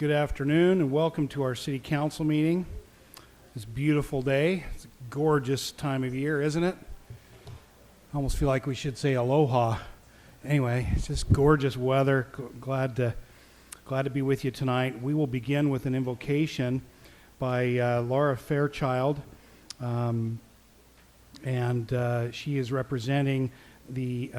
Good afternoon and welcome to our city council meeting. It's a beautiful day. It's a gorgeous time of year, isn't it? I almost feel like we should say aloha. Anyway, it's just gorgeous weather. Glad to be with you tonight. We will begin with an invocation by Laura Fairchild, and she is representing the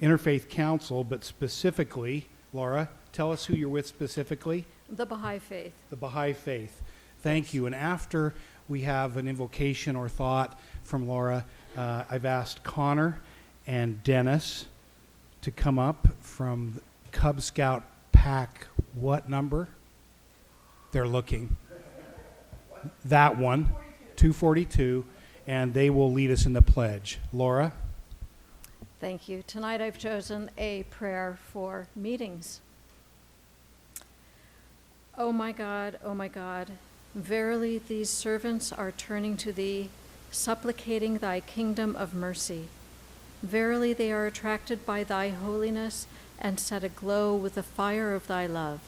Interfaith Council, but specifically, Laura, tell us who you're with specifically. The Baha'i Faith. The Baha'i Faith. Thank you. And after we have an invocation or thought from Laura, I've asked Connor and Dennis to come up from Cub Scout Pack. What number? They're looking. That one, 242, and they will lead us in the pledge. Laura? Thank you. Tonight I've chosen a prayer for meetings. O my God, verily these servants are turning to thee, supplicating thy kingdom of mercy. Verily they are attracted by thy holiness and set aglow with the fire of thy love,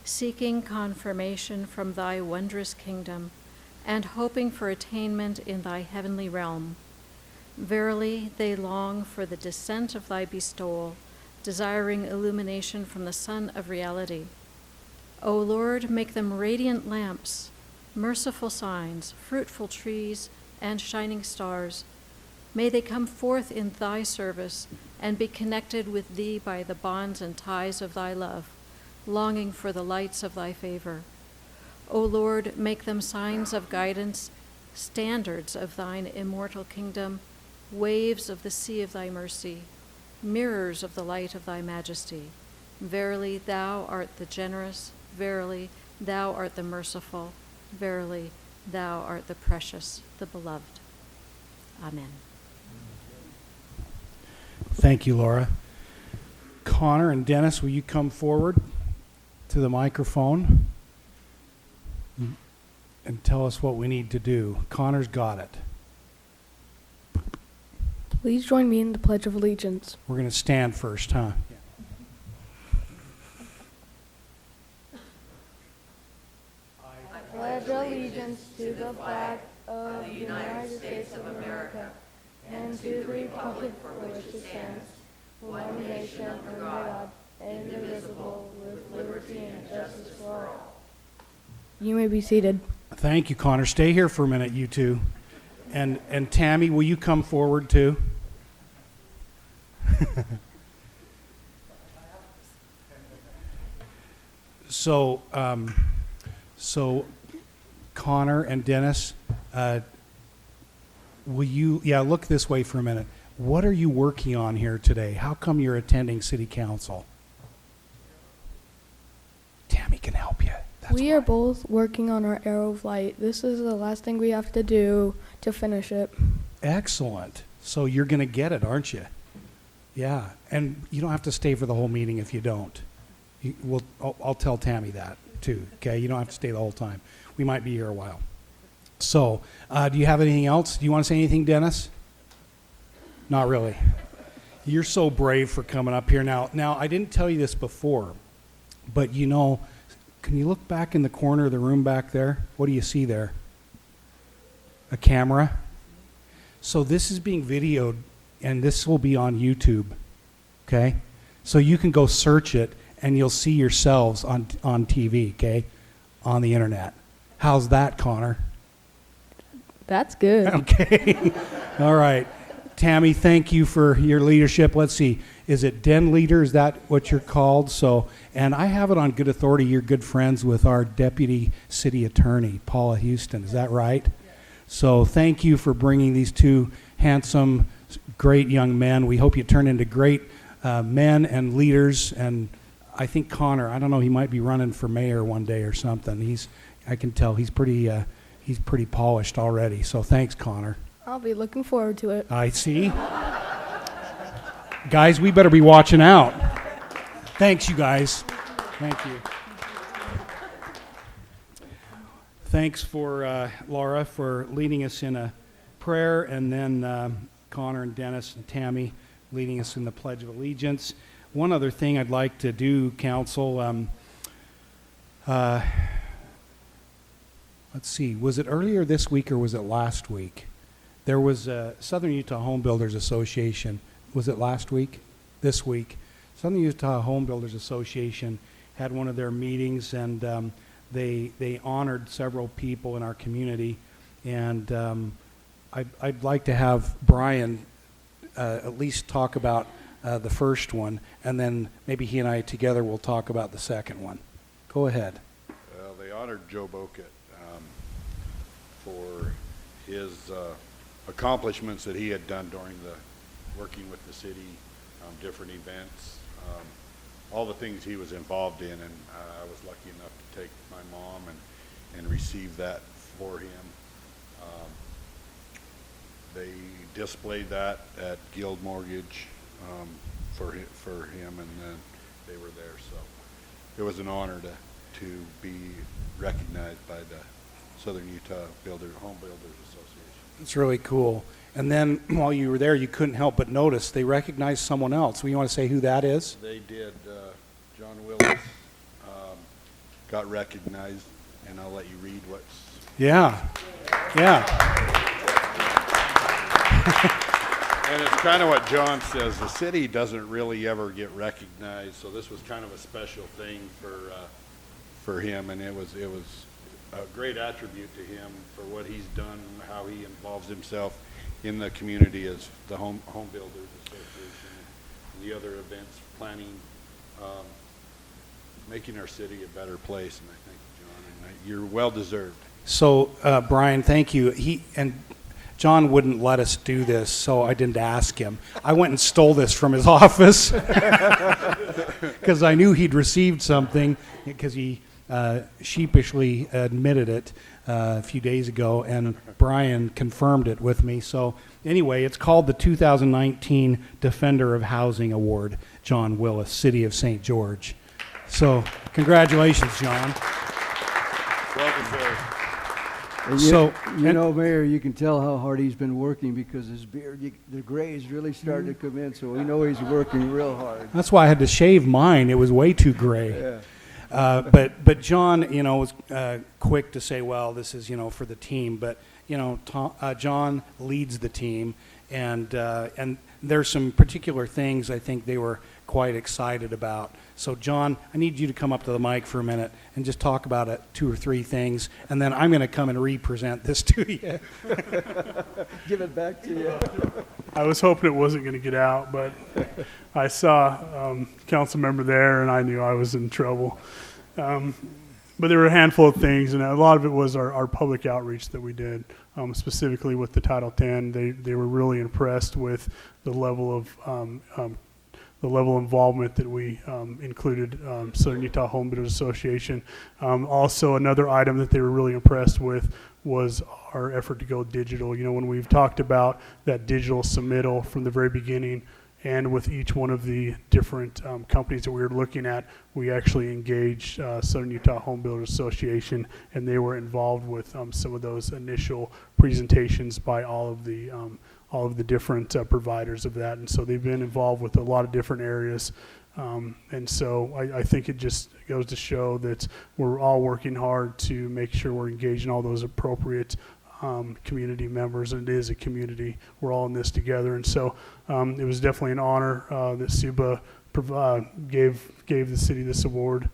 seeking confirmation from thy wondrous kingdom and hoping for attainment in thy heavenly realm. Verily they long for the descent of thy bestowal, desiring illumination from the sun of reality. O Lord, make them radiant lamps, merciful signs, fruitful trees, and shining stars. May they come forth in thy service and be connected with thee by the bonds and ties of thy love, longing for the lights of thy favor. O Lord, make them signs of guidance, standards of thine immortal kingdom, waves of the sea of thy mercy, mirrors of the light of thy majesty. Verily thou art the generous, verily thou art the merciful, verily thou art the precious, the beloved. Amen. Thank you, Laura. Connor and Dennis, will you come forward to the microphone and tell us what we need to do? Connor's got it. Please join me in the Pledge of Allegiance. We're going to stand first, huh? I pledge allegiance to the flag of the United States of America and to the republic for which it stands, one nation under God, indivisible, with liberty and justice for all. You may be seated. Thank you, Connor. Stay here for a minute, you two. And Tammy, will you come forward too? So Connor and Dennis, will you, look this way for a minute. What are you working on here today? How come you're attending City Council? Tammy can help you. We are both working on our Arrow of Light. This is the last thing we have to do to finish it. Excellent. So you're going to get it, aren't you? Yeah. And you don't have to stay for the whole meeting if you don't. I'll tell Tammy that too, okay? You don't have to stay the whole time. We might be here a while. So, do you have anything else? Do you want to say anything, Dennis? Not really. You're so brave for coming up here. Now, I didn't tell you this before, but you know, can you look back in the corner of the room back there? What do you see there? A camera? So this is being videoed, and this will be on YouTube, okay? So you can go search it, and you'll see yourselves on TV, okay, on the internet. How's that, Connor? That's good. Okay. All right. Tammy, thank you for your leadership. Let's see. Is it Den Leader? Is that what you're called? So, and I have it on good authority. You're good friends with our Deputy City Attorney, Paula Houston. Is that right? So thank you for bringing these two handsome, great young men. We hope you turn into great men and leaders. And I think Connor, I don't know, he might be running for mayor one day or something. I can tell he's pretty polished already. So thanks, Connor. I'll be looking forward to it. I see. Guys, we better be watching out. Thanks, you guys. Thank you. Thanks for Laura for leading us in a prayer, and then Connor and Dennis and Tammy leading us in the Pledge of Allegiance. One other thing I'd like to do, Council, Let's see, was it earlier this week or was it last week? There was a Southern Utah Home Builders Association. Was it last week? This week. Southern Utah Home Builders Association had one of their meetings, and they honored several people in our community. And I'd like to have Brian at least talk about the first one, and then maybe he and I together will talk about the second one. Go ahead. Well, they honored Joe Vacate for his accomplishments that he had done during the working with the city, different events, all the things he was involved in, and I was lucky enough to take my mom and receive that for him. They displayed that at Guild Mortgage for him, and then they were there, so it was an honor to be recognized by the Southern Utah Home Builders Association. It's really cool. And then while you were there, you couldn't help but notice they recognized someone else. You want to say who that is? They did. John Willis got recognized, and I'll let you read what's... Yeah. Yeah. And it's kind of what John says. The city doesn't really ever get recognized, so this was kind of a special thing for him, and it was a great attribute to him for what he's done, how he involves himself in the community as the Home Builders Association and the other events, planning, making our city a better place. And I thank you, John, and you're well deserved. So, Brian, thank you. John wouldn't let us do this, so I didn't ask him. I went and stole this from his office because I knew he'd received something, because he sheepishly admitted it a few days ago, and Brian confirmed it with me. So anyway, it's called the 2019 Defender of Housing Award, John Willis, City of St. George. So congratulations, John. Well deserved. And Mayor, you can tell how hard he's been working because his beard, the gray is really starting to come in, so we know he's working real hard. That's why I had to shave mine. It was way too gray. Yeah. But John, was quick to say, well, this is, for the team. But, John leads the team, and there's some particular things I think they were quite excited about. So, John, I need you to come up to the mic for a minute and just talk about it, 2 or 3 things, and then I'm going to come and re-present this to you. Give it back to you. I was hoping it wasn't going to get out, but I saw council member there, and I knew I was in trouble. But there were a handful of things, and a lot of it was our public outreach that we did, specifically with the Title 10. They were really impressed with the level of involvement that we included Southern Utah Home Builders Association. Also, another item that they were really impressed with was our effort to go digital. When we've talked about that digital submittal from the very beginning, and with each one of the different companies that we were looking at, we actually engaged Southern Utah Home Builders Association, and they were involved with some of those initial presentations by all of the different providers of that. And so they've been involved with a lot of different areas. And so I think it just goes to show that we're all working hard to make sure we're engaging all those appropriate community members, and it is a community. We're all in this together. And so it was definitely an honor that SUBA gave the city this award.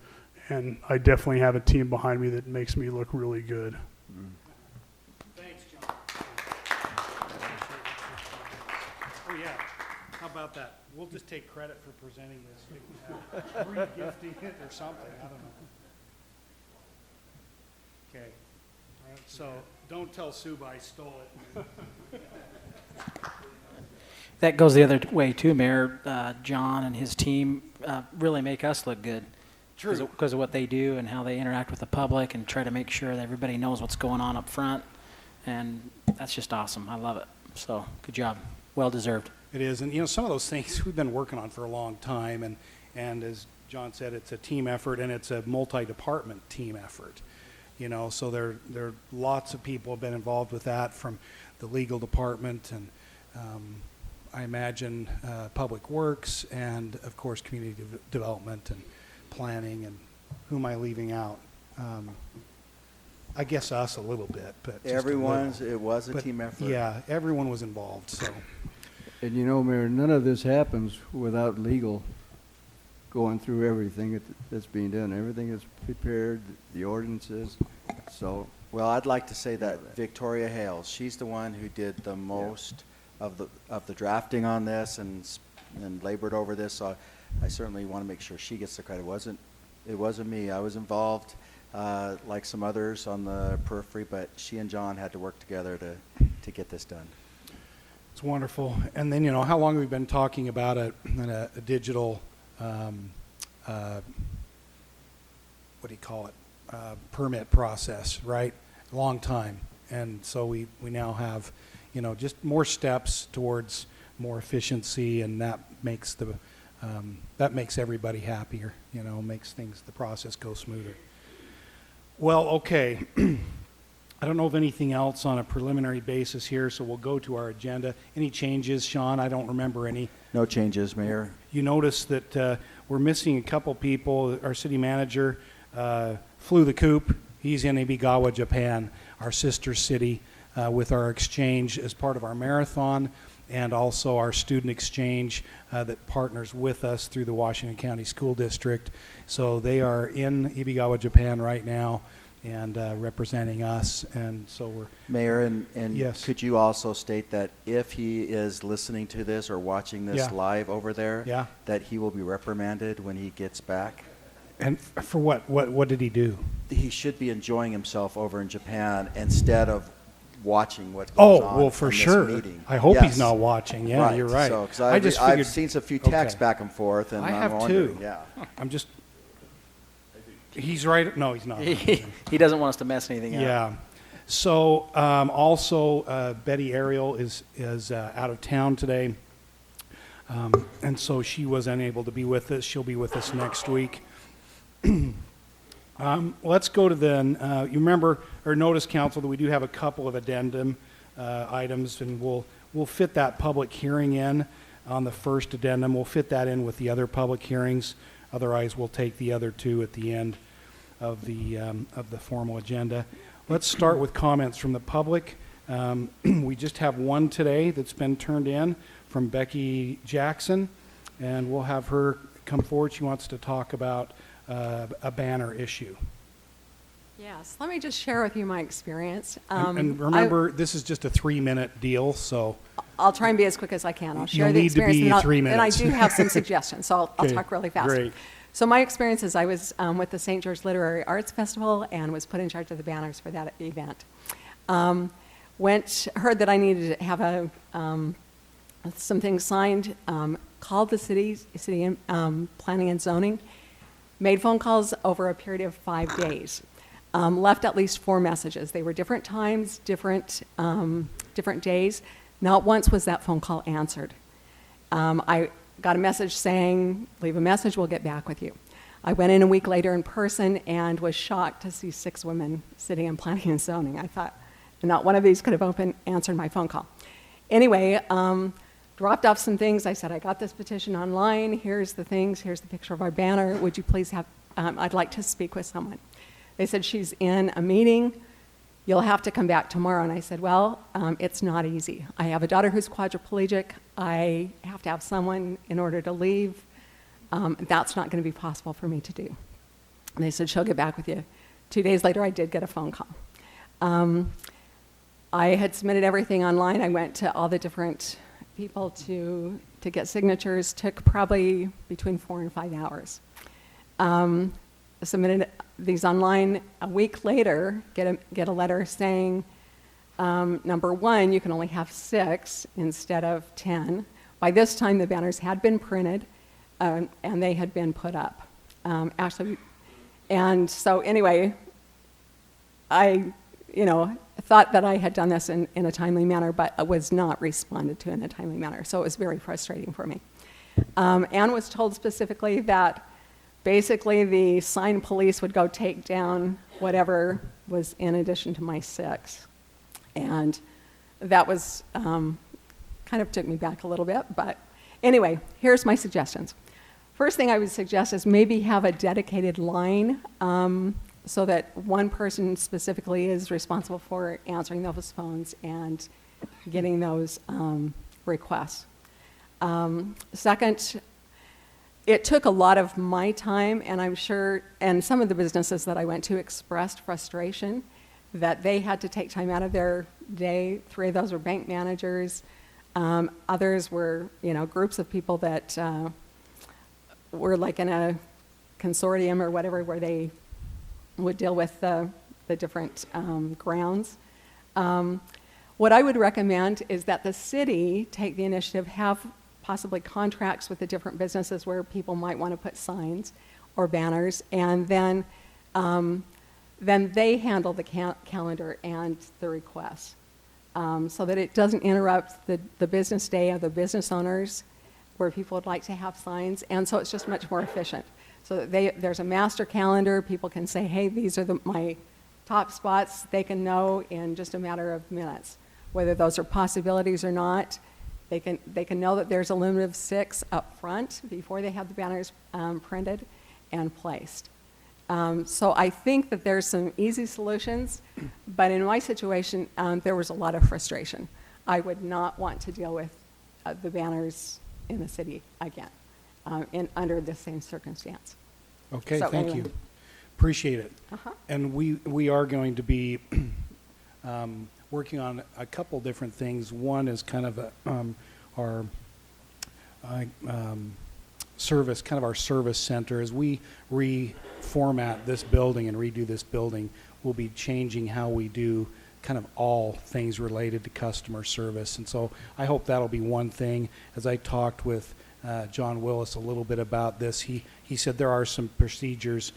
And I definitely have a team behind me that makes me look really good. Thanks, John. Oh, yeah. How about that? We'll just take credit for presenting this. Re-gifting it or something. I don't know. Okay. All right. So don't tell Suba I stole it. That goes the other way too, Mayor. John and his team really make us look good. True. Because of what they do and how they interact with the public and try to make sure that everybody knows what's going on up front. And that's just awesome. I love it. So good job. Well deserved. It is. And, some of those things we've been working on for a long time. And as John said, it's a team effort, and it's a multi-department team effort. So there are lots of people have been involved with that, from the legal department and I imagine Public Works, and of course community development and planning. And who am I leaving out? I guess us a little bit, but just a Everyone's, little. it was a But, team effort. Yeah, everyone was involved, so. And you know, Mayor, none of this happens without legal going through everything that's being done. Everything is prepared, the ordinances, so. Well, I'd like to say that Victoria Hales, she's the one who did the most of the drafting on this and labored over this, so I certainly want to make sure she gets the credit. It wasn't me. I was involved, like some others on the periphery, but she and John had to work together to get this done. It's wonderful. And then, how long we've been talking about a digital, what do you call it, permit process, right? Long time. And so we now have, just more steps towards more efficiency, and that makes everybody happier, makes the process go smoother. Well, okay. I don't know of anything else on a preliminary basis here, so we'll go to our agenda. Any changes, Sean? I don't remember any. No changes, Mayor. You notice that we're missing a couple people. Our city manager flew the coop. He's in Ibigawa, Japan, our sister city, with our exchange as part of our marathon, and also our student exchange that partners with us through the Washington County School District. So they are in Ibigawa, Japan right now, and representing us, and so we're... Mayor, and Yes. could you also state that if he is listening to this or watching this Yeah. live over there, Yeah. that he will be reprimanded when he gets back? And for what? What did he do? He should be enjoying himself over in Japan instead of watching what goes on Well, for in this sure. meeting. I hope Yes. he's not watching. Yeah, you're right. So, 'cause I just I've figured... seen a few texts Okay. back and forth, and I I'm have wondering, too. yeah. I'm just... He's right. No, he's not. He doesn't want us to mess anything up. Yeah. So also Betty Ariel is out of town today, and so she was unable to be with us. She'll be with us next week. Let's go to the. You remember or notice, Council, that we do have a couple of addendum items, and we'll fit that public hearing in on the first addendum. We'll fit that in with the other public hearings. Otherwise, we'll take the other two at the end of the formal agenda. Let's start with comments from the public. We just have one today that's been turned in from Becky Jackson, and we'll have her come forward. She wants to talk about a banner issue. Yes, let me just share with you my experience. And remember, this is just a 3-minute deal, so I'll try and be as quick as I can. I'll share You'll the need to experience, be and I'll- 3 and I minutes. do have some suggestions, so I'll Okay, talk really fast. great. So my experience is I was with the St. George Literary Arts Festival and was put in charge of the banners for that event. Heard that I needed to have some things signed, called the city planning and zoning, made phone calls over a period of 5 days, left at least 4 messages. They were different times, different days. Not once was that phone call answered. I got a message saying, leave a message, we'll get back with you. I went in a week later in person and was shocked to see 6 women sitting in planning and zoning. I thought, not one of these could have answered my phone call. Anyway, dropped off some things. I said, I got this petition online. Here's the things. Here's the picture of our banner. Would you please have, I'd like to speak with someone. They said, she's in a meeting. You'll have to come back tomorrow. And I said, well, it's not easy. I have a daughter who's quadriplegic. I have to have someone in order to leave. That's not going to be possible for me to do. And they said, she'll get back with you. 2 days later, I did get a phone call. I had submitted everything online. I went to all the different people to get signatures. Took probably between 4 and 5 hours. Submitted these online. A week later, get a letter saying, number 1, you can only have 6 instead of 10. By this time, the banners had been printed, and they had been put up. And so anyway, I, thought that I had done this in a timely manner, but was not responded to in a timely manner. So it was very frustrating for me. Anne was told specifically that basically the sign police would go take down whatever was in addition to my 6. And that was kind of took me back a little bit. But anyway, here's my suggestions. First thing I would suggest is maybe have a dedicated line so that one person specifically is responsible for answering those phones and getting those requests. Second, it took a lot of my time, and I'm sure, and some of the businesses that I went to expressed frustration that they had to take time out of their day. 3 of those were bank managers. Others were, groups of people that were like in a consortium or whatever where they would deal with the different grounds. What I would recommend is that the city take the initiative, have possibly contracts with the different businesses where people might want to put signs or banners, and then they handle the calendar and the requests, so that it doesn't interrupt the business day of the business owners where people would like to have signs, and so it's just much more efficient. So that there's a master calendar, people can say, hey, these are my top spots. They can know in just a matter of minutes whether those are possibilities or not. They can know that there's a limit of 6 up front before they have the banners printed and placed. So I think that there's some easy solutions, but in my situation, there was a lot of frustration. I would not want to deal with the banners in the city again, under the same circumstance. Okay, So thank anyway. you. Appreciate it. Uh-huh. And we are going to be working on a couple different things. One is kind of our service, kind of our service center. As we reformat this building and redo this building, we'll be changing how we do kind of all things related to customer service. And so I hope that'll be one thing. As I talked with John Willis a little bit about this, he said there are some procedures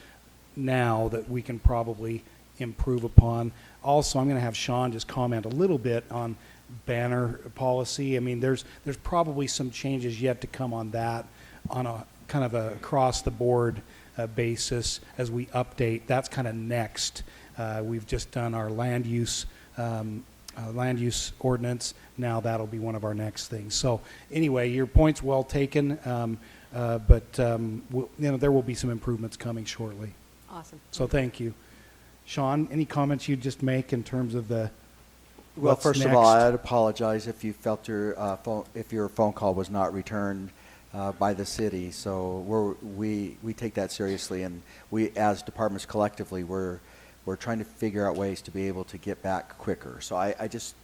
now that we can probably improve upon. Also, I'm going to have Sean just comment a little bit on banner policy. I mean, there's probably some changes yet to come on that on a kind of a across the board basis as we update. That's kind of next. We've just done our land use ordinance. Now that'll be one of our next things. So anyway, your point's well taken, but there will be some improvements coming shortly. Awesome. So thank you. Sean, any comments you'd just make in terms of the Well, what's first of all, next? I'd apologize if you felt your phone call was not returned by the city. So we take that seriously, and we, as departments collectively, we're trying to figure out ways to be able to get back quicker. So I just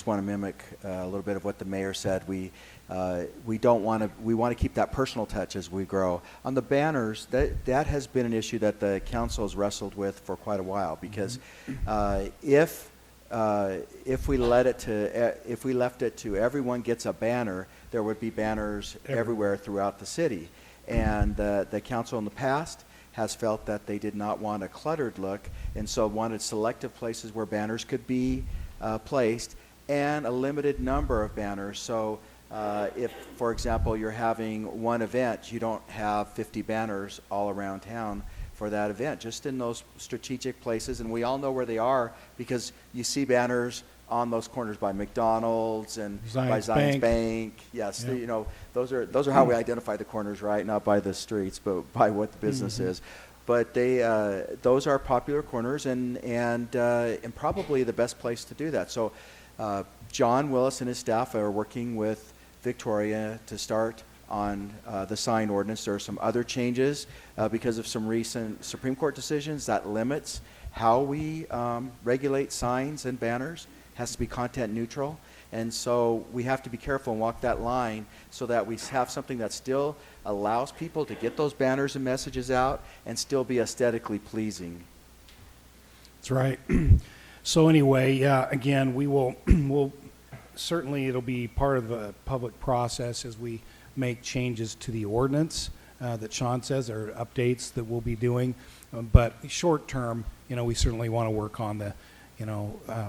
want to mimic a little bit of what the mayor said. We want to keep that personal touch as we grow. On the banners, that has been an issue that the council has wrestled with for quite a while, because if we left it to everyone gets a banner, there would be banners everywhere throughout the city. And the council in the past has felt that they did not want a cluttered look, and so wanted selective places where banners could be placed, and a limited number of banners. So if, for example, you're having one event, you don't have 50 banners all around town for that event, just in those strategic places. And we all know where they are, because you see banners on those corners by McDonald's and by Zions Bank. Yes, Yep. those are how we identify the corners, right? Not by the streets, but by what the business is. But those are popular corners, and probably the best place to do that. So John Willis and his staff are working with Victoria to start on the sign ordinance. There are some other changes because of some recent Supreme Court decisions that limits how we regulate signs and banners. It has to be content neutral. And so we have to be careful and walk that line so that we have something that still allows people to get those banners and messages out and still be aesthetically pleasing. That's right. So anyway, yeah, again, we'll certainly, it'll be part of the public process as we make changes to the ordinance that Sean says, or updates that we'll be doing. But short term, we certainly want to work on the,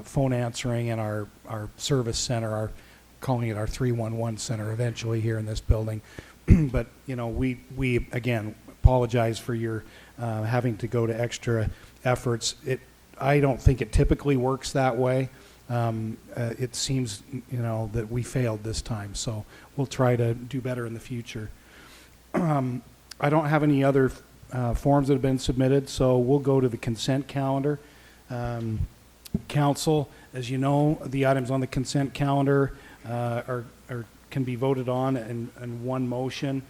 phone answering and our service center, calling it our 311 center eventually here in this building. But, we again apologize for your having to go to extra efforts. I don't think it typically works that way. It seems, that we failed this time, so we'll try to do better in the future. I don't have any other forms that have been submitted, so we'll go to the consent calendar. Council, as you know, the items on the consent calendar can be voted on in one motion.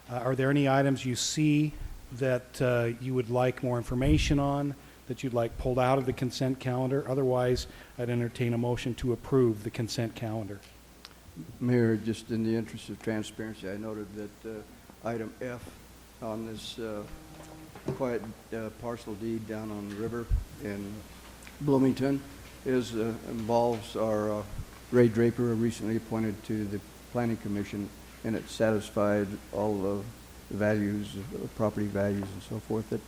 Are there any items you see that you would like more information on, that you'd like pulled out of the consent calendar? Otherwise, I'd entertain a motion to approve the consent calendar. Mayor, just in the interest of transparency, I noted that item F on this quiet parcel deed down on the river in Bloomington involves our Ray Draper, recently appointed to the Planning Commission, and it satisfied all of the values, property values and so forth that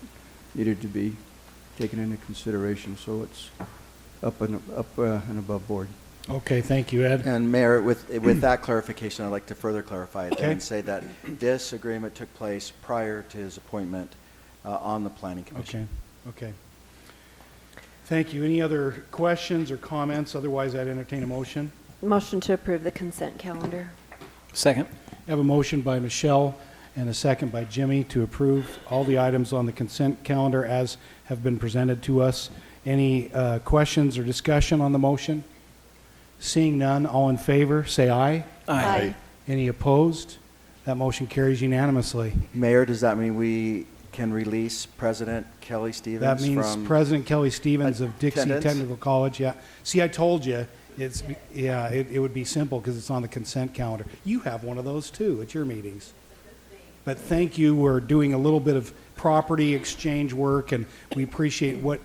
needed to be taken into consideration, so it's up and above board. Okay, thank you, Ed. And Mayor, with that clarification, I'd like to further clarify it Okay. and say that this agreement took place prior to his appointment on the Planning Commission. Okay. Thank you. Any other questions or comments? Otherwise, I'd entertain a motion. Motion to approve the consent calendar. Second. I have a motion by Michelle and a second by Jimmy to approve all the items on the consent calendar as have been presented to us. Any questions or discussion on the motion? Seeing none, all in favor, say aye. Aye. Any opposed? That motion carries unanimously. Mayor, does that mean we can release President Kelly Stevens That means from President Kelly Stevens of Dixie attendance? Technical College, yeah. See, I told you, it would be simple because it's on the consent calendar. You have one of those too at your meetings. But thank you, we're doing a little bit of property exchange work, and we appreciate what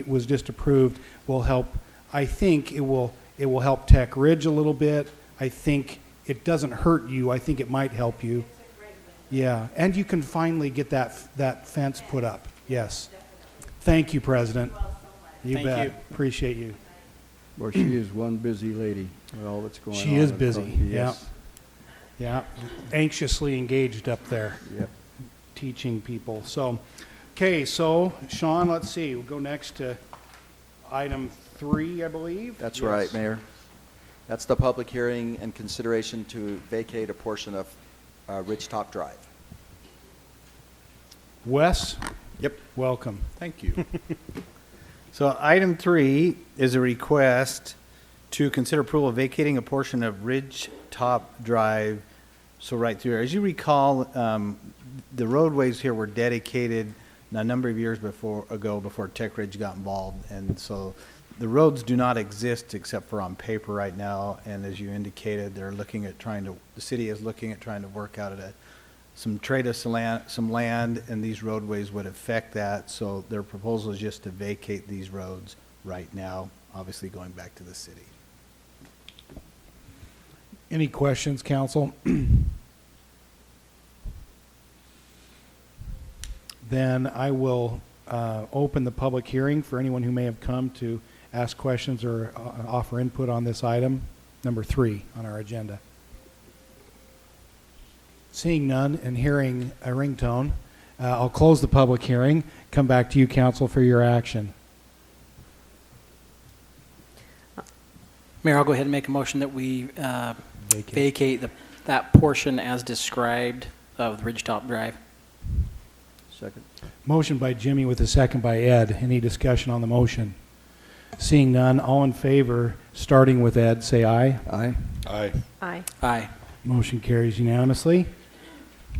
was just approved will help. I think it will help Tech Ridge a little bit. I think it doesn't hurt you. I think it might help you. Yeah, and you can finally get that fence put up. Yes. Thank you, President. You Thank bet. you. Appreciate you. Well, she is one busy lady with all that's going on. She is busy, Yes. Yeah. Anxiously engaged up there, Yep. teaching people. So, okay, so Sean, let's see. We'll go next to item 3, I believe. That's Yes. right, Mayor. That's the public hearing and consideration to vacate a portion of Ridgetop Drive. Wes? Yep. Welcome. Thank you. So item 3 is a request to consider approval of vacating a portion of Ridgetop Drive. So right through there. As you recall, the roadways here were dedicated a number of years before Tech Ridge got involved. And so the roads do not exist except for on paper right now. And as you indicated, the city is looking at trying to work out some trade of some land, and these roadways would affect that. So their proposal is just to vacate these roads right now, obviously going back to the city. Any questions, council? Then I will open the public hearing for anyone who may have come to ask questions or offer input on this item, number 3 on our agenda. Seeing none and hearing a ringtone, I'll close the public hearing, come back to you, council, for your action. Mayor, I'll go ahead and make a motion that we Vacate. vacate that portion as described of Ridgetop Drive. Second. Motion by Jimmy with a second by Ed. Any discussion on the motion? Seeing none, all in favor, starting with Ed, say aye. Aye. Aye. Aye. Aye. Motion carries unanimously.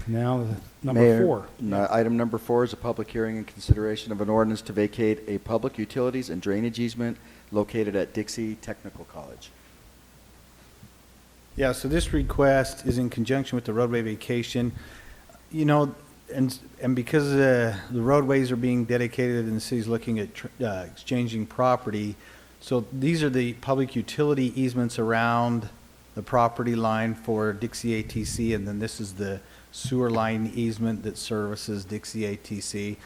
Now, number Mayor, 4. Item number 4 is a public hearing and consideration of an ordinance to vacate a public utilities and drainage easement located at Dixie Technical College. Yeah, so this request is in conjunction with the roadway vacation. You know, and because the roadways are being dedicated and the city's looking at exchanging property, so these are the public utility easements around the property line for Dixie ATC, and then this is the sewer line easement that services Dixie ATC.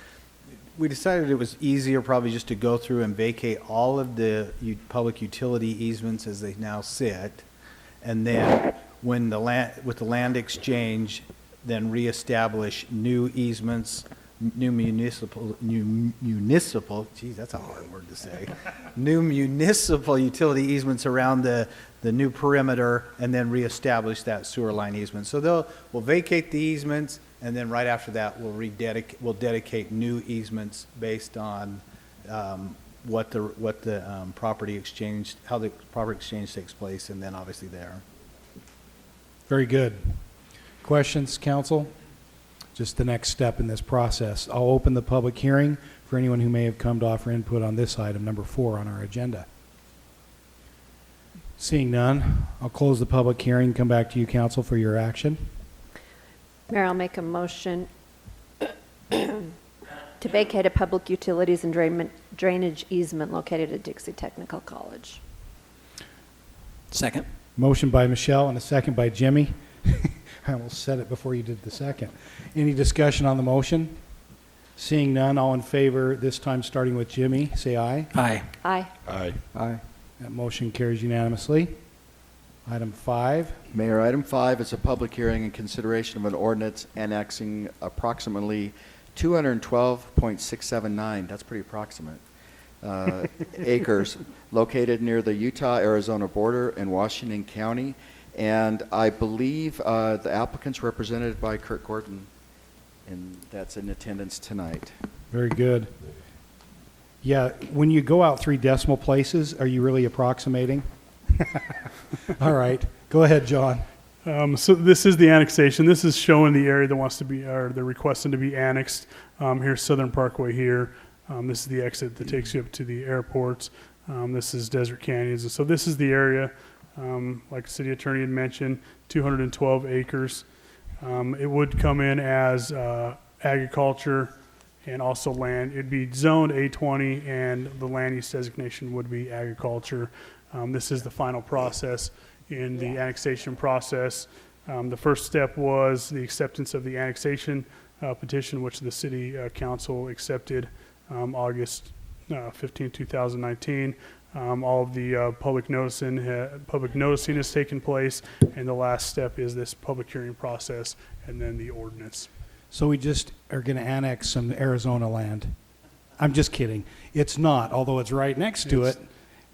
We decided it was easier probably just to go through and vacate all of the public utility easements as they now sit, and then with the land exchange, then reestablish new easements new municipal, geez, that's a hard word to say. New municipal utility easements around the new perimeter and then reestablish that sewer line easement. So we'll vacate the easements and then right after that, we'll dedicate new easements based on, what the property exchange, how the property exchange takes place, and then obviously there. Very good. Questions, council? Just the next step in this process. I'll open the public hearing for anyone who may have come to offer input on this item, number 4 on our agenda. Seeing none, I'll close the public hearing and come back to you, council, for your action. Mayor, I'll make a motion to vacate a public utilities and drainage easement located at Dixie Technical College. Second. Motion by Michelle and a second by Jimmy. I almost said it before you did the second. Any discussion on the motion? Seeing none, all in favor, this time starting with Jimmy, say aye. Aye. Aye. Aye. Aye. That motion carries unanimously. Item 5. Mayor, item 5 is a public hearing and consideration of an ordinance annexing approximately 212.679, that's pretty approximate, acres located near the Utah-Arizona border in Washington County. And I believe the applicant's represented by Kurt Gordon, and that's in attendance tonight. Very good. Yeah, when you go out 3 decimal places, are you really approximating? All right. Go ahead, John. So this is the annexation. This is showing the area that wants to be, or they're requesting to be annexed. Here's Southern Parkway here. This is the exit that takes you up to the airports. This is Desert Canyons. And so this is the area, like the city attorney had mentioned, 212 acres. It would come in as agriculture and also land. It'd be zoned A20 and the land use designation would be agriculture. This is the final process in the annexation process. The first step was the acceptance of the annexation petition, which the city council accepted August 15, 2019. All of the public noticing has taken place, and the last step is this public hearing process and then the ordinance. So we just are going to annex some Arizona land. I'm just kidding. It's not, although it's right next to it,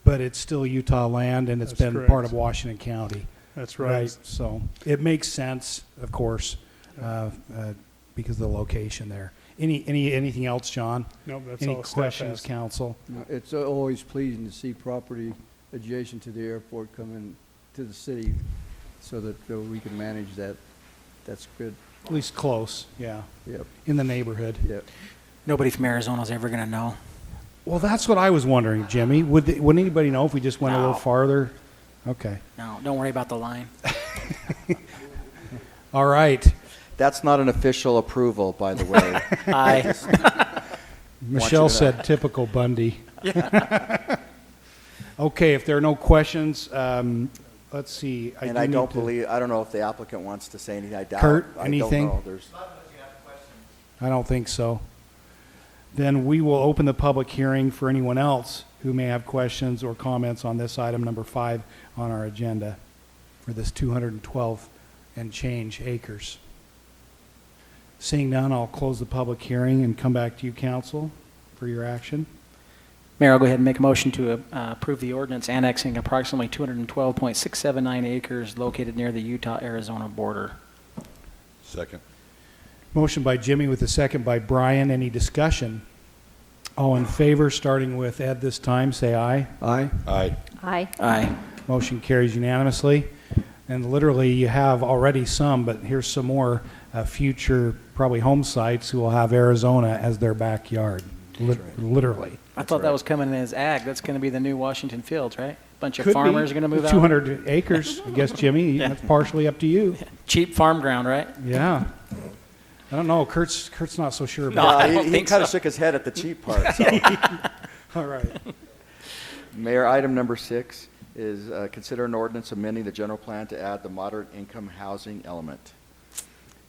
but it's still Utah land, and it's That's been correct. part of Washington County. That's right. So it makes sense, of course, because of the location there. Anything else, John? Nope, that's Any all staff questions, has. council? No, it's always pleasing to see property adjacent to the airport come in to the city so that we can manage that. That's good. At least close, yeah, Yep, in the neighborhood. yep. Nobody from Arizona's ever going to know. Well, that's what I was wondering, Jimmy. Wouldn't anybody know if we just went a little No. farther? Okay. No, don't worry about the line. All right. That's not an official approval, by the way. Aye. Michelle know. said typical Bundy. Okay, if there are no questions, let's see. And do I need don't to- believe, I don't know if the applicant wants to say anything. I doubt. Kurt, I anything? don't know. There's, I don't think so. Then we will open the public hearing for anyone else who may have questions or comments on this item number 5 on our agenda for this 212 and change acres. Seeing none, I'll close the public hearing and come back to you, council, for your action. Mayor, I'll go ahead and make a motion to approve the ordinance annexing approximately 212.679 acres located near the Utah-Arizona border. Second. Motion by Jimmy with a second by Brian. Any discussion? All in favor, starting with Ed this time, say aye. Aye. Aye. Aye. Aye. Motion carries unanimously. And literally, you have already some, but here's some more future, probably home sites who will have Arizona as their backyard. Literally. I thought that was coming in as ag. That's going to be the new Washington Fields, right? Bunch of Could be. farmers are going to move out. 200 acres, I guess, Jimmy. Yeah. That's partially up to you. Cheap farm ground, right? Yeah. I don't know. Kurt's not so sure No, about I yeah, don't he think kind of so. shook his head at the cheap part. So. it. All right. Mayor, item number 6 is consider an ordinance amending the general plan to add the moderate income housing element.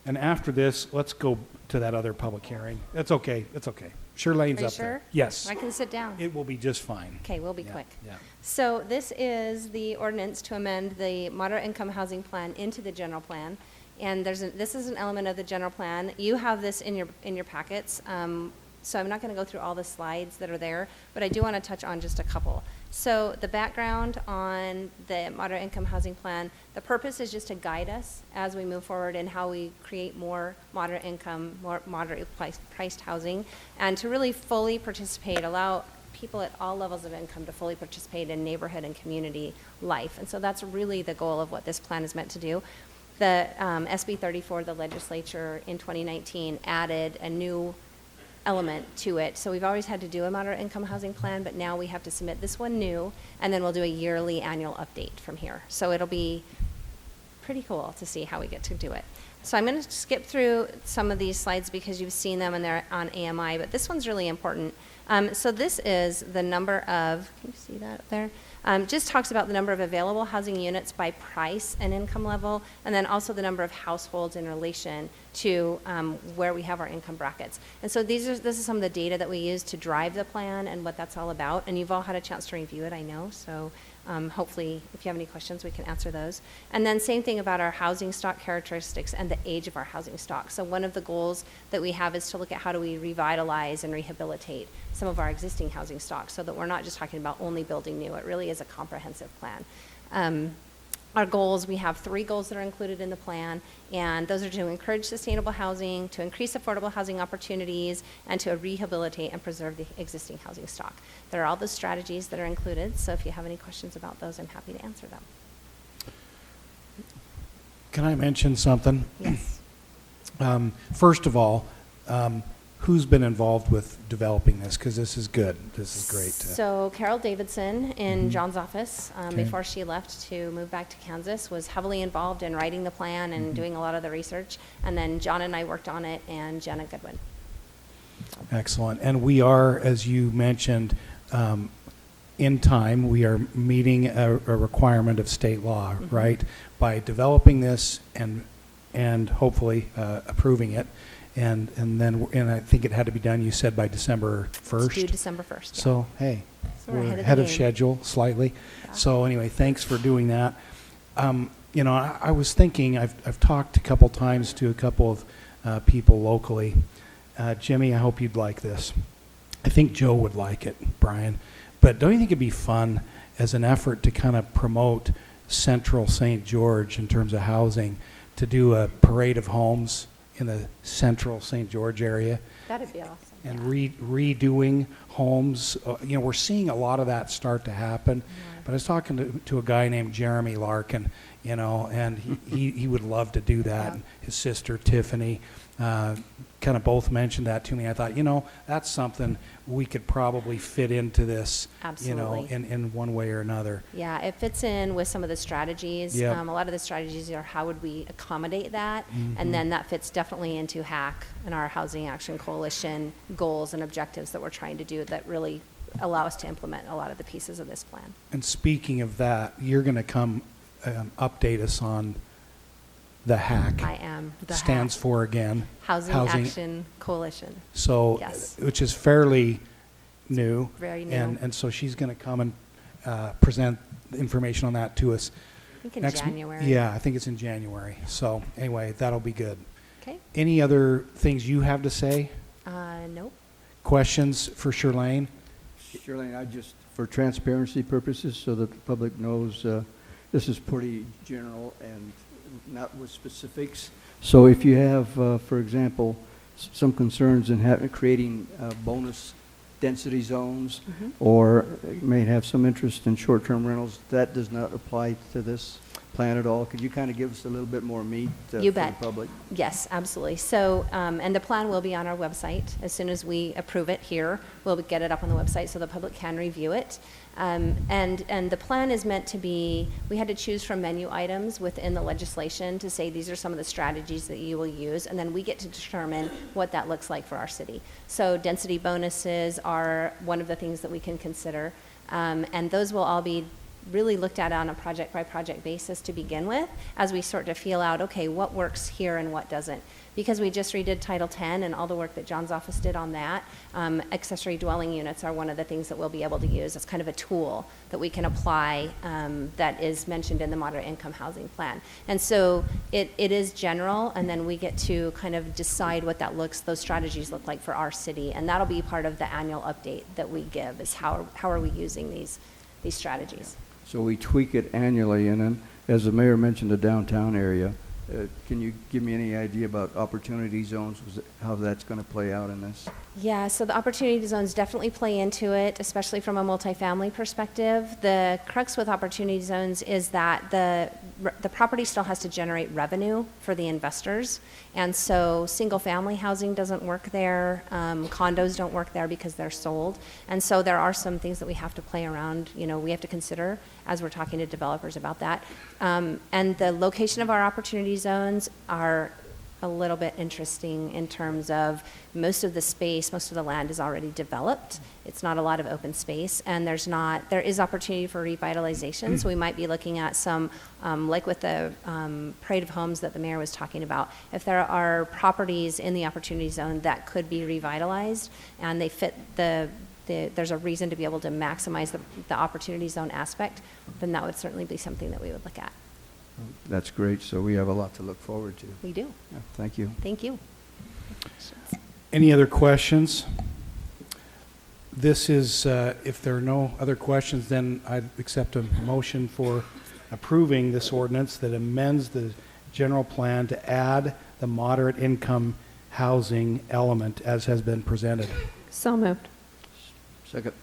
And after this, let's go to that other public hearing. That's okay. That's okay. Shirlene's Are you up there. sure? Yes. I can sit down. It will be just fine. Okay, we'll be Yeah, quick. Yeah. So this is the ordinance to amend the moderate income housing plan into the general plan. And this is an element of the general plan. You have this in your packets, so I'm not going to go through all the slides that are there, but I do want to touch on just a couple. So the background on the moderate income housing plan, the purpose is just to guide us as we move forward in how we create more moderate income, more moderate priced housing, and to really fully participate, allow people at all levels of income to fully participate in neighborhood and community life. And so that's really the goal of what this plan is meant to do. The SB 34, the legislature in 2019 added a new element to it. So we've always had to do a moderate income housing plan, but now we have to submit this one new, and then we'll do a yearly annual update from here. So it'll be pretty cool to see how we get to do it. So I'm going to skip through some of these slides because you've seen them and they're on AMI, but this one's really important. So this is the number of, can you see that up there? Just talks about the number of available housing units by price and income level, and then also the number of households in relation to where we have our income brackets. And so this is some of the data that we use to drive the plan and what that's all about. And you've all had a chance to review it, I know. So hopefully, if you have any questions, we can answer those. And then same thing about our housing stock characteristics and the age of our housing stock. So one of the goals that we have is to look at how do we revitalize and rehabilitate some of our existing housing stock so that we're not just talking about only building new. It really is a comprehensive plan. Our goals, we have 3 goals that are included in the plan, and those are to encourage sustainable housing, to increase affordable housing opportunities, and to rehabilitate and preserve the existing housing stock. There are all the strategies that are included, so if you have any questions about those, I'm happy to answer them. Can I mention something? Yes. First of all, who's been involved with developing this? Because this is good. This is great. So Carol Davidson in John's office, Okay. before she left to move back to Kansas, was heavily involved in writing the plan and doing a lot of the research. And then John and I worked on it, and Jenna Goodwin. Excellent. And we are, as you mentioned, in time, we are meeting a requirement of state law, right? By developing this and hopefully approving it. And I think it had to be done, you said, by December 1st? It's due December 1st, yeah. So, hey, So we're we're ahead of the ahead of game. schedule slightly. Yeah. So anyway, thanks for doing that. You know, I was thinking, I've talked a couple times to a couple of people locally. Jimmy, I hope you'd like this. I think Joe would like it, Brian. But don't you think it'd be fun as an effort to kind of promote central St. George in terms of housing, to do a parade of homes in the central St. George area That'd be awesome. and redoing homes? You know, we're seeing a lot of that start to happen. But I was talking to a guy named Jeremy Larkin, you know, and he would love to do that. Yeah. And his sister Tiffany kind of both mentioned that to me. I thought, you know, that's something we could probably fit into this, you know, Absolutely. in one way or another. Yeah, it fits in with some of the strategies. Yep. A lot of the strategies are how would we accommodate that, Mm-hmm. and then that fits definitely into HAC and our Housing Action Coalition goals and objectives that we're trying to do that really allow us to implement a lot of the pieces of this plan. And speaking of that, you're going to come update us on the HAC. I am the Stands HAC, for, again, Housing Action Coalition. So, Yes. which is fairly new. Very new. And so she's going to come and present the information on that to us. I think in next. January. Yeah, I think it's in January. So anyway, that'll be good. Okay. Any other things you have to say? Nope. Questions for Shirlane? Shirley, I just, for transparency purposes, so that the public knows, this is pretty general and not with specifics. So if you have, for example, some concerns in creating bonus density zones, or may have some interest in short-term rentals, that does not apply to this plan at all. Could you kind of give us a little bit more meat You for bet. the public? Yes, absolutely. So, and the plan will be on our website. As soon as we approve it here, we'll get it up on the website so the public can review it. And the plan is meant to be, we had to choose from menu items within the legislation to say these are some of the strategies that you will use, and then we get to determine what that looks like for our city. So density bonuses are one of the things that we can consider, and those will all be really looked at on a project-by-project basis to begin with, as we sort of feel out, okay, what works here and what doesn't. Because we just redid Title 10 and all the work that John's office did on that, accessory dwelling units are one of the things that we'll be able to use as kind of a tool that we can apply that is mentioned in the moderate income housing plan. And so it is general, and then we get to kind of decide what those strategies look like for our city, and that'll be part of the annual update that we give, is how are we using these strategies. So we tweak it annually, and then, as the mayor mentioned, the downtown area, can you give me any idea about opportunity zones, how that's going to play out in this? Yeah, so the opportunity zones definitely play into it, especially from a multifamily perspective. The crux with opportunity zones is that the property still has to generate revenue for the investors. And so single-family housing doesn't work there. Condos don't work there because they're sold. And so there are some things that we have to play around, we have to consider as we're talking to developers about that. And the location of our opportunity zones are a little bit interesting in terms of most of the land is already developed. It's not a lot of open space, and there is opportunity for revitalization. So we might be looking at some, like with the parade of homes that the mayor was talking about. If there are properties in the opportunity zone that could be revitalized and they fit there's a reason to be able to maximize the opportunity zone aspect, then that would certainly be something that we would look at. That's great. So we have a lot to look forward to. We do. Yeah, thank you. Thank you. Any other questions? This is, if there are no other questions, then I'd accept a motion for approving this ordinance that amends the general plan to add the moderate income housing element as has been presented. So moved. Second.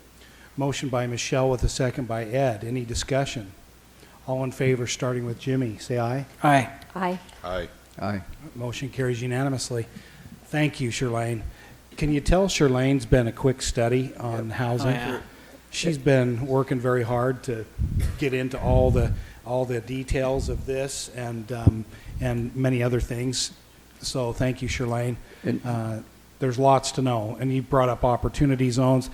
Motion by Michelle with a second by Ed. Any discussion? All in favor, starting with Jimmy, say aye. Aye. Aye. Aye. Aye. Motion carries unanimously. Thank you, Shirlane. Can you tell Shirlane's been a quick study on housing? Oh, yeah. She's been working very hard to get into all the details of this and many other things. So thank you, Shirlane. There's lots to know. And you brought up opportunity zones.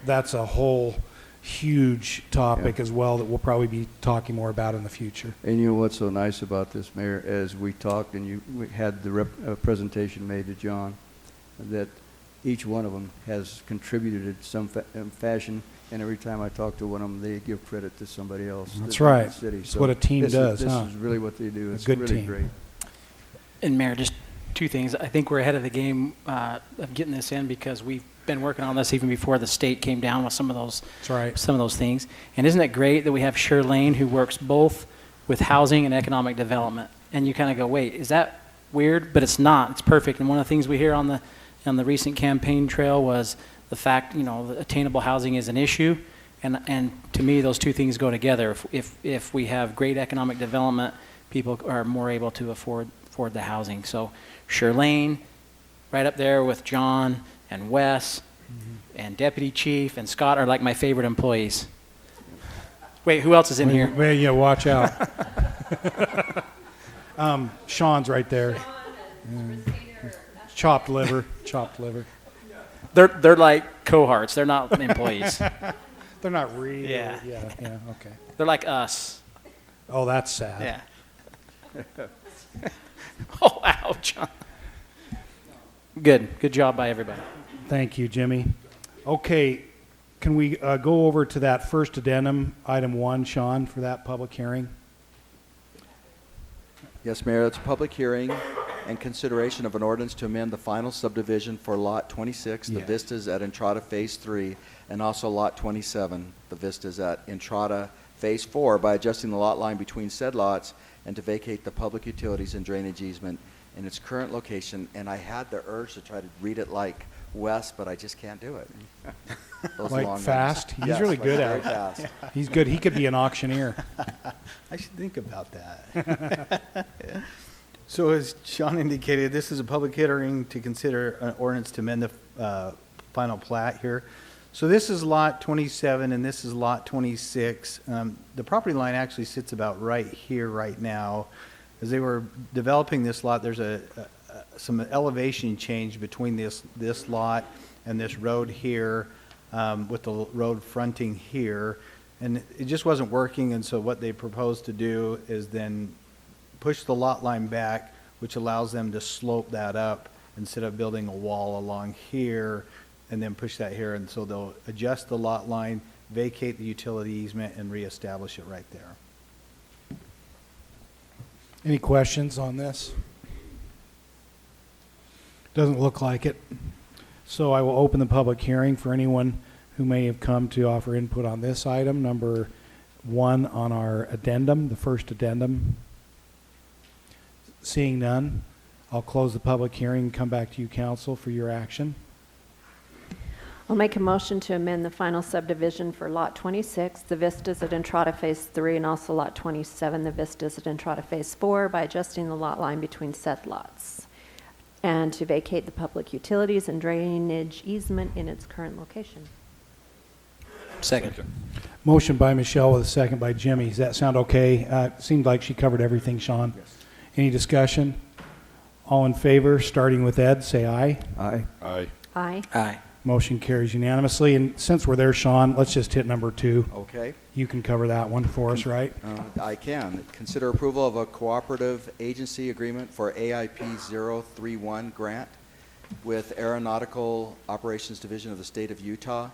That's a whole huge topic as well that we'll probably be talking more about in the future. And you know what's so nice about this, Mayor, as we talked and we had the presentation made to John, that each one of them has contributed in some fashion, and every time I talk to one of them, they give credit to somebody else. That's right. In the city. That's what a team does, This huh? is really what they do. A It's good really team. great. And Mayor, just two things. I think we're ahead of the game of getting this in because we've been working on this even before the state came down with some of those That's right. some of those things. And isn't it great that we have Shirlane who works both with housing and economic development? And you kind of go, wait, is that weird? But it's not. It's perfect. And one of the things we hear on the recent campaign trail was the fact, that attainable housing is an issue. And to me, those two things go together. If we have great economic development, people are more able to afford the housing. So Shirlane, right up there with John and Wes and Deputy Chief and Scott are like my favorite employees. Wait, who else is in here? Well, yeah, watch out. Sean's right there. Chopped liver. They're like cohorts. They're not employees. They're not really. Yeah. Yeah, okay. They're like us. Oh, that's sad. Yeah. Oh, ouch. Good job by everybody. Thank you, Jimmy. Okay, can we go over to that first addendum, item 1, Sean, for that public hearing? Yes, Mayor, it's a public hearing and consideration of an ordinance to amend the final subdivision for Lot 26, the Yeah. Vistas at Entrada Phase 3, and also Lot 27, the Vistas at Entrada Phase 4, by adjusting the lot line between said lots and to vacate the public utilities and drainage easement in its current location. And I had the urge to try to read it like Wes, but I just can't do it. Those Like long fast? names. He's Yes, really like good very at it. fast. He's good. He could be an auctioneer. I should think about that. So as Sean indicated, this is a public hearing to consider an ordinance to amend the final plat here. So this is Lot 27 and this is Lot 26. The property line actually sits about right here right now. As they were developing this lot, there's some elevation change between this lot and this road here, with the road fronting here. And it just wasn't working, and so what they proposed to do is then push the lot line back, which allows them to slope that up instead of building a wall along here and then push that here. And so they'll adjust the lot line, vacate the utility easement, and reestablish it right there. Any questions on this? Doesn't look like it. So I will open the public hearing for anyone who may have come to offer input on this item, number 1 on our addendum, the first addendum. Seeing none, I'll close the public hearing and come back to you, council, for your action. I'll make a motion to amend the final subdivision for Lot 26, the Vistas at Entrada Phase 3, and also Lot 27, the Vistas at Entrada Phase 4, by adjusting the lot line between said lots, and to vacate the public utilities and drainage easement in its current location. Second. Motion by Michelle with a second by Jimmy. Does that sound okay? Seemed like she covered everything, Sean. Yes. Any discussion? All in favor, starting with Ed, say aye. Aye. Aye. Aye. Aye. Motion carries unanimously. And since we're there, Sean, let's just hit number 2. Okay. You can cover that one for us, right? I can. Consider approval of a cooperative agency agreement for AIP 031 grant with Aeronautical Operations Division of the State of Utah.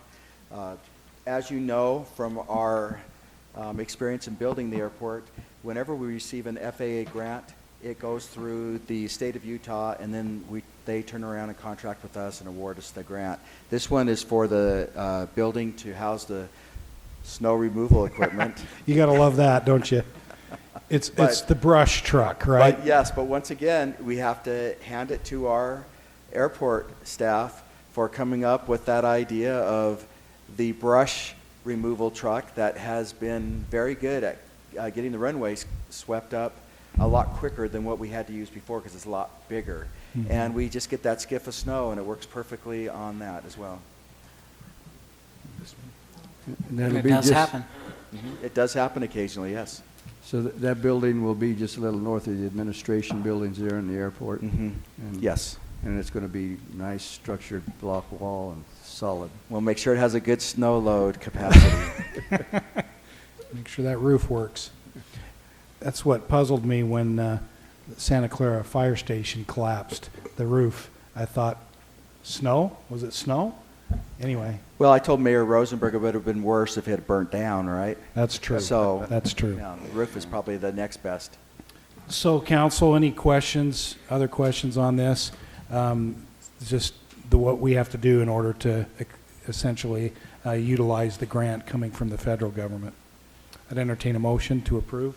As you know from our experience in building the airport, whenever we receive an FAA grant, it goes through the state of Utah, and then they turn around and contract with us and award us the grant. This one is for the building to house the snow removal equipment. You got to love that, don't you? It's the brush truck, right? But yes, but once again, we have to hand it to our airport staff for coming up with that idea of the brush removal truck that has been very good at getting the runways swept up a lot quicker than what we had to use before because it's a lot bigger. Mhm. And we just get that skiff of snow, and it works perfectly on that as well. And that'll It be does just- happen. It does happen occasionally, yes. So that building will be just a little north of the administration buildings there in the airport? And- Yes. And it's going to be nice structured block wall and solid. We'll make sure it has a good snow load capacity. Make sure that roof works. That's what puzzled me when the Santa Clara Fire Station collapsed, the roof. I thought, snow? Was it snow? Anyway, Well, I told Mayor Rosenberg it would have been worse if it had burnt down, right? that's true. So- That's true. Yeah, the roof is probably the next best. So, council, any questions, other questions on this? Just what we have to do in order to essentially utilize the grant coming from the federal government. I'd entertain a motion to approve.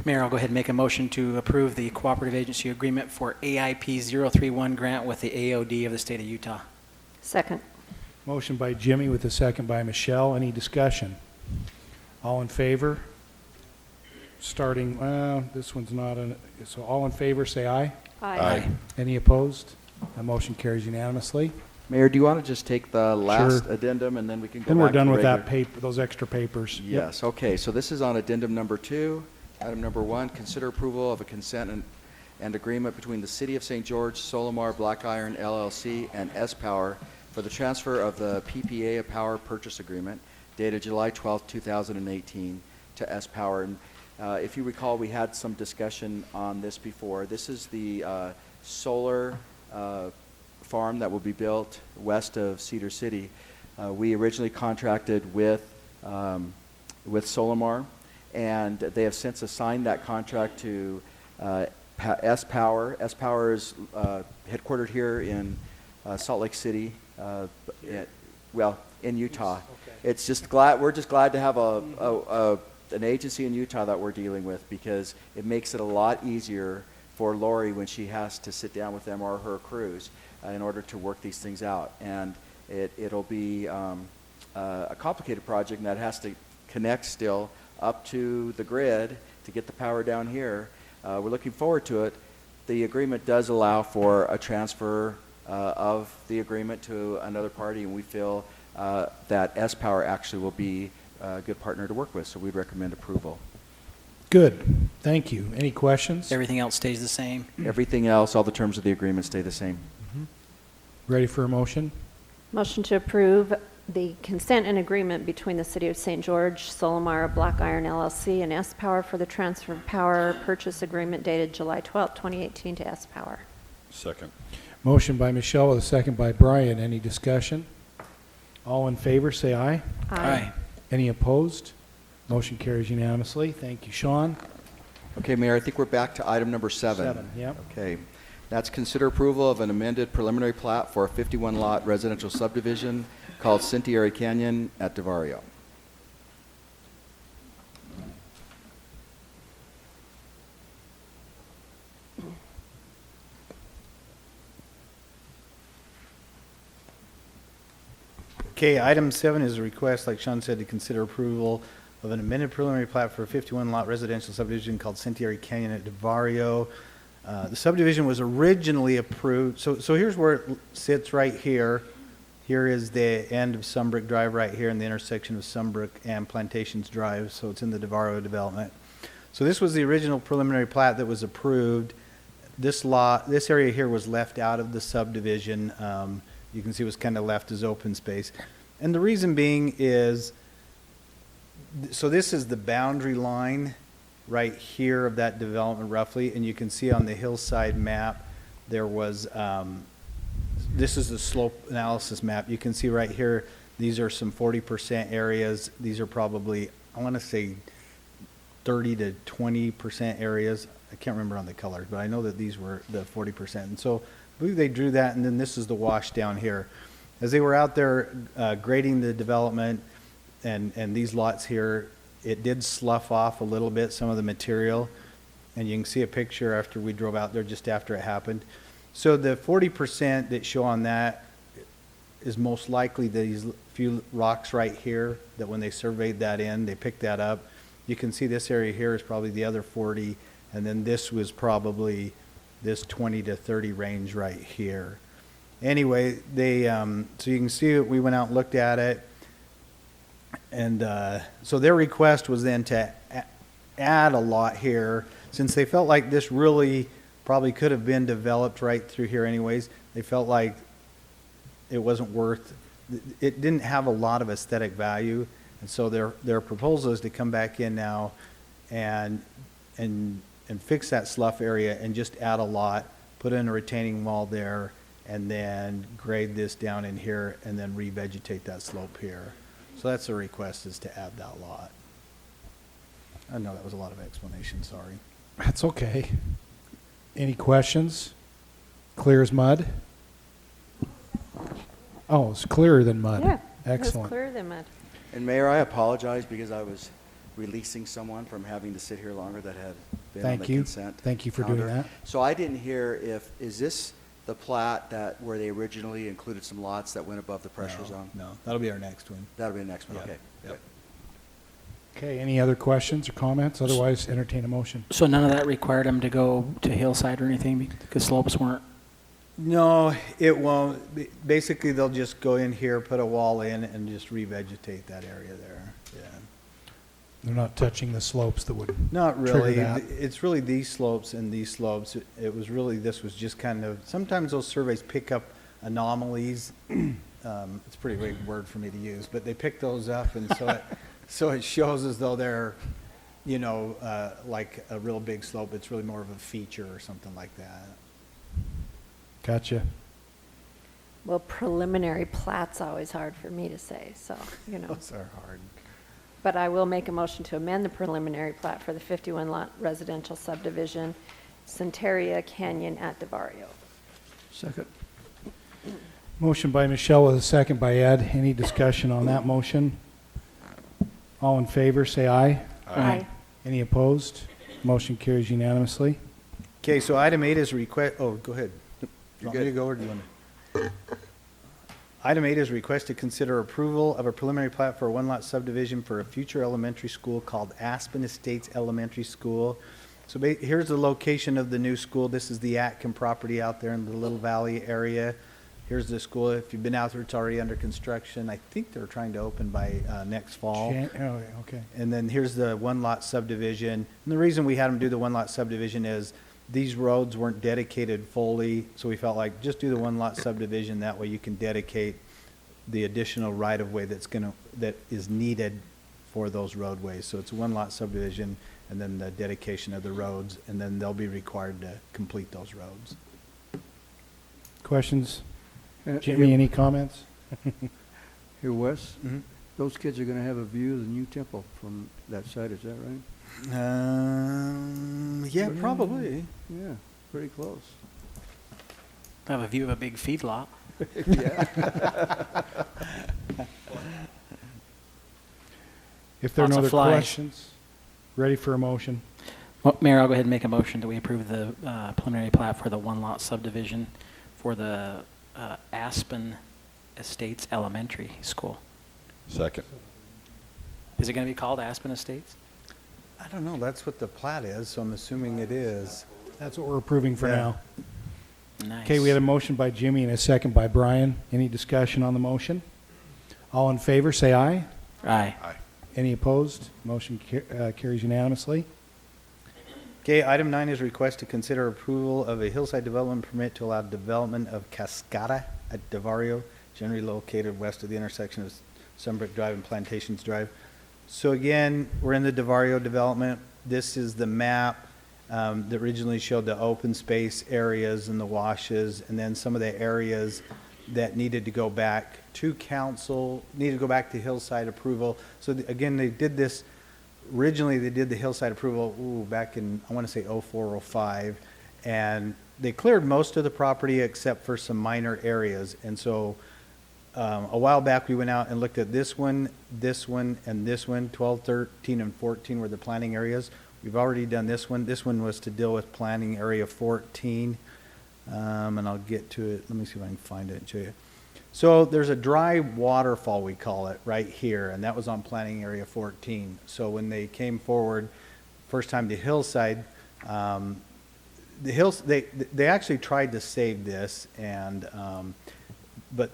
Mayor, I'll go ahead and make a motion to approve the cooperative agency agreement for AIP 031 grant with the AOD of the state of Utah. Second. Motion by Jimmy with a second by Michelle. Any discussion? All in favor? Starting, this one's not, so all in favor, say aye. Aye. Any opposed? That motion carries unanimously. Mayor, do you want to just take the last Sure. addendum and then we can go back Then to we're done the with that regular- paper, those extra papers. Yep. Yes, okay, so this is on addendum number 2. Item number 1, consider approval of a consent and agreement between the City of St. George, Solomar Black Iron LLC, and S-Power for the transfer of the PPA of Power Purchase Agreement dated July 12, 2018 to S-Power. And if you recall, we had some discussion on this before. This is the solar farm that will be built west of Cedar City. We originally contracted with Solomar, and they have since assigned that contract to S-Power. S-Power is headquartered here in Salt Lake City, in Utah. It's just we're just glad to have an agency in Utah that we're dealing with, because it makes it a lot easier for Lori when she has to sit down with them or her crews in order to work these things out. And it'll be a complicated project, and that has to connect still up to the grid to get the power down here. We're looking forward to it. The agreement does allow for a transfer of the agreement to another party, and we feel that S-Power actually will be a good partner to work with, so we'd recommend approval. Good. Thank you. Any questions? Everything else stays the same. Everything else, all the terms of the agreement stay the same. Ready for a motion? Motion to approve the consent and agreement between the City of St. George, Solomar, Black Iron LLC, and S-Power for the transfer of power purchase agreement dated July 12, 2018 to S-Power. Second. Motion by Michelle with a second by Brian. Any discussion? All in favor, say aye. Any opposed? Motion carries unanimously. Thank you, Sean. Okay, Mayor, I think we're back to item number 7. 7, yep. Okay. That's consider approval of an amended preliminary plat for a 51-lot residential subdivision called Centieri Canyon at Vario. Okay, item 7 is a request, like Sean said, to consider approval of an amended preliminary plat for a 51-lot residential subdivision called Centieri Canyon at Vario. The subdivision was originally approved, so here's where it sits right here. Here is the end of Sundberg Drive right here in the intersection of Sundberg and Plantations Drive, so it's in the Vario development. So this was the original preliminary plat that was approved. This lot, this area here was left out of the subdivision. You can see it was kind of left as open space. And the reason being is, so this is the boundary line right here of that development roughly, and you can see on the Hillside map, there was, this is the slope analysis map. You can see right here, these are some 40% areas. These are probably, I want to say 30 to 20% areas. I can't remember on the colors, but I know that these were the 40%. And so I believe they drew that, and then this is the wash down here. As they were out there grading the development and these lots here, it did slough off a little bit, some of the material. And you can see a picture after we drove out there, just after it happened. So the 40% that show on that is most likely these few rocks right here, that when they surveyed that in, they picked that up. You can see this area here is probably the other 40, and then this was probably this 20 to 30 range right here. Anyway, they, so you can see it, we went out and looked at it, and so their request was then to add a lot here, since they felt like this really probably could have been developed right through here anyways. They felt like it wasn't worth, it didn't have a lot of aesthetic value, and so their proposal is to come back in now and fix that slough area and just add a lot, put in a retaining wall there, and then grade this down in here and then revegetate that slope here. So that's the request, is to add that lot. I know that was a lot of explanation, sorry. That's okay. Any questions? Clear as mud? Oh, it's clearer than mud. Yeah, Excellent. It was clearer than mud. And Mayor, I apologize because I was releasing someone from having to sit here longer that had been on the consent. Thank you for doing calendar. that. So I didn't hear is this the plat that, where they originally included some lots that went above the pressure zone? No, that'll be our next one. That'll be the next one, Yeah. okay. Yep. Okay, any other questions or comments? Otherwise, entertain a motion. So none of that required them to go to Hillside or anything because slopes weren't? No, it won't. Basically, they'll just go in here, put a wall in, and just revegetate that area there. Yeah. They're not touching the slopes that would Not trigger really. that. It's really these slopes and these slopes. It was really, this was just kind of, sometimes those surveys pick up anomalies. It's a pretty big word for me to use, but they pick those up, and so it shows as though they're, you know, like a real big slope. It's really more of a feature or something like that. Gotcha. Well, preliminary plat's always hard for me to say, so, you know. Those are hard. But I will make a motion to amend the preliminary plat for the 51-lot residential subdivision, Centieri Canyon at Vario. Second. Motion by Michelle with a second by Ed. Any discussion on that motion? All in favor, say aye. Aye. Any opposed? Motion carries unanimously. Okay, so item 8 is request, oh, go ahead. Do you want me good. to go, or do you want to? Item 8 is request to consider approval of a preliminary plat for a one-lot subdivision for a future elementary school called Aspen Estates Elementary School. So here's the location of the new school. This is the Atkin property out there in the Little Valley area. Here's the school. If you've been out there, it's already under construction. I think they're trying to open by next fall. Oh, okay. And then here's the one-lot subdivision. And the reason we had them do the one-lot subdivision is these roads weren't dedicated fully, so we felt like just do the one-lot subdivision. That way you can dedicate the additional right-of-way that is needed for those roadways. So it's a one-lot subdivision, and then the dedication of the roads, and then they'll be required to complete those roads. Questions? Jimmy, any comments? Here, Wes, Mhm. those kids are gonna have a view of the new temple from that side, is that right? Yeah, probably. Yeah, pretty close. Have a view of a big feedlot. If there are Lots no of other flies. questions, ready for a motion? Well, Mayor, I'll go ahead and make a motion that we approve the preliminary plat for the one-lot subdivision for the Aspen Estates Elementary School. Second. Is it going to be called Aspen Estates? I don't know, that's what the plat is, so I'm assuming it is. That's what we're approving for Yeah. now. Nice. Okay, we had a motion by Jimmy and a second by Brian. Any discussion on the motion? All in favor, say aye. Aye. Any opposed? Motion carries unanimously. Okay, item 9 is request to consider approval of a hillside development permit to allow development of Cascada at Vario, generally located west of the intersection of Sundberg Drive and Plantations Drive. So again, we're in the Vario development. This is the map that originally showed the open space areas and the washes, and then some of the areas that needed to go back to council, needed to go back to hillside approval. So again, they did this, originally they did the hillside approval back in, I want to say 04, 05, and they cleared most of the property except for some minor areas. And so a while back, we went out and looked at this one, and this one, 12, 13, and 14 were the planning areas. We've already done this one. This one was to deal with planning area 14, and I'll get to it. Let me see if I can find it and show you. So there's a dry waterfall, we call it, right here, and that was on planning area 14. So when they came forward, first time to Hillside, they actually tried to save this, and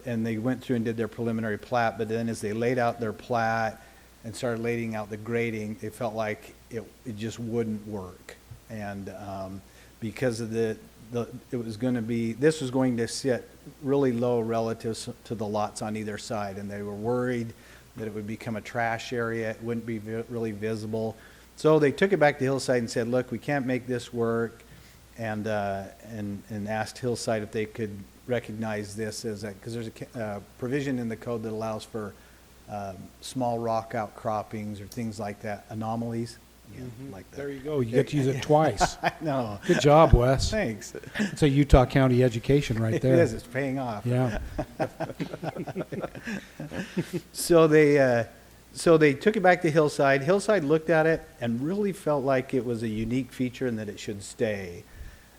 they went through and did their preliminary plat, but then as they laid out their plat and started laying out the grading, they felt like it just wouldn't work. And because of this was going to sit really low relative to the lots on either side, and they were worried that it would become a trash area, it wouldn't be really visible. So they took it back to Hillside and said, look, we can't make this work, and asked Hillside if they could recognize this as because there's a provision in the code that allows for small rock outcroppings or things like that, anomalies. Like that. There you go. You get to use it twice. I know. Good job, Wes. Thanks. It's a Utah County education right there. It is. It's paying off. Yeah. So they took it back to Hillside. Hillside looked at it and really felt like it was a unique feature and that it should stay.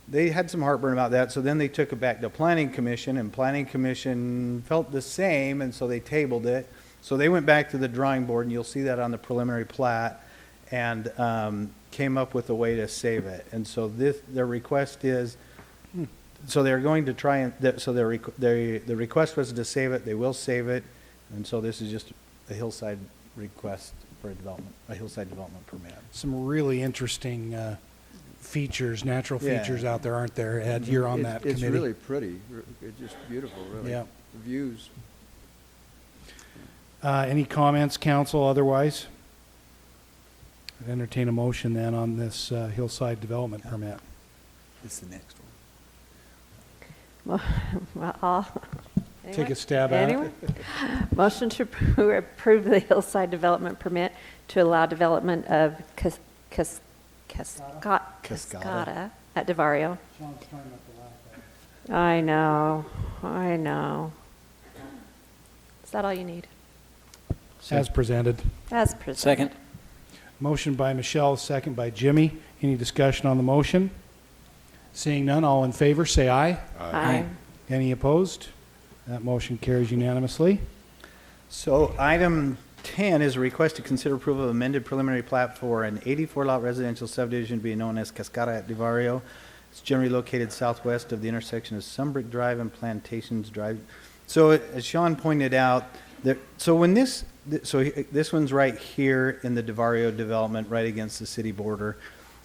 They had some heartburn about that, so then they took it back to Planning Commission, and Planning Commission felt the same, and so they tabled it. So they went back to the drawing board, and you'll see that on the preliminary plat, and came up with a way to save it. And so their request is, so they're going to try and, the request was to save it. They will save it, and so this is just a Hillside request for a Hillside development permit. Some really interesting features, natural Yeah. features out there, aren't there, Ed? You're on that committee. It's really pretty. It's just beautiful, really. Yeah. The views. Any comments, council, otherwise? I'd entertain a motion then on this hillside development permit. This is the next one. Well, Take a stab at it. anyone? Motion to approve the hillside development permit to allow development of Cascada at Vario. I know. Is that all you need? As presented. As presented. Second. Motion by Michelle, second by Jimmy. Any discussion on the motion? Seeing none, all in favor, say aye. Aye. Any opposed? That motion carries unanimously. So item 10 is a request to consider approval of amended preliminary plat for an 84-lot residential subdivision being known as Cascada at Vario. It's generally located southwest of the intersection of Sundberg Drive and Plantations Drive. So as Sean pointed out, this one's right here in the Vario development, right against the city border.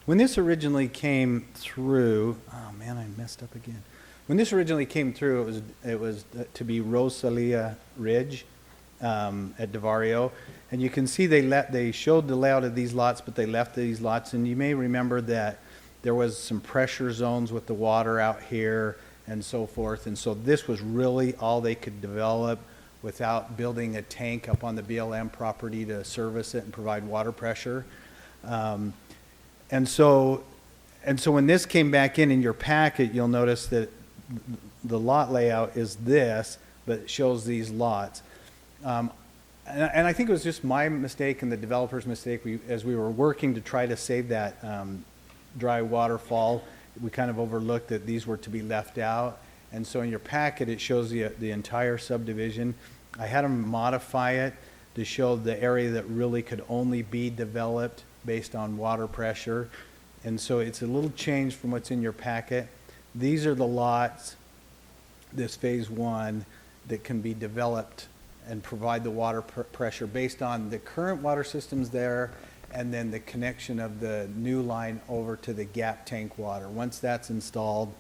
When this originally came through, oh man, I messed up again. when this originally came through, it was to be Rosalia Ridge at Vario. And you can see they showed the layout of these lots, but they left these lots. And you may remember that there was some pressure zones with the water out here and so forth. And so this was really all they could develop without building a tank up on the BLM property to service it and provide water pressure. And so when this came back in your packet, you'll notice that the lot layout is this, but it shows these lots. And I think it was just my mistake and the developer's mistake. As we were working to try to save that dry waterfall, we kind of overlooked that these were to be left out. And so in your packet, it shows the entire subdivision. I had them modify it to show the area that really could only be developed based on water pressure. And so it's a little change from what's in your packet. These are the lots, this phase 1, that can be developed and provide the water pressure based on the current water systems there, and then the connection of the new line over to the gap tank water. Once that's installed,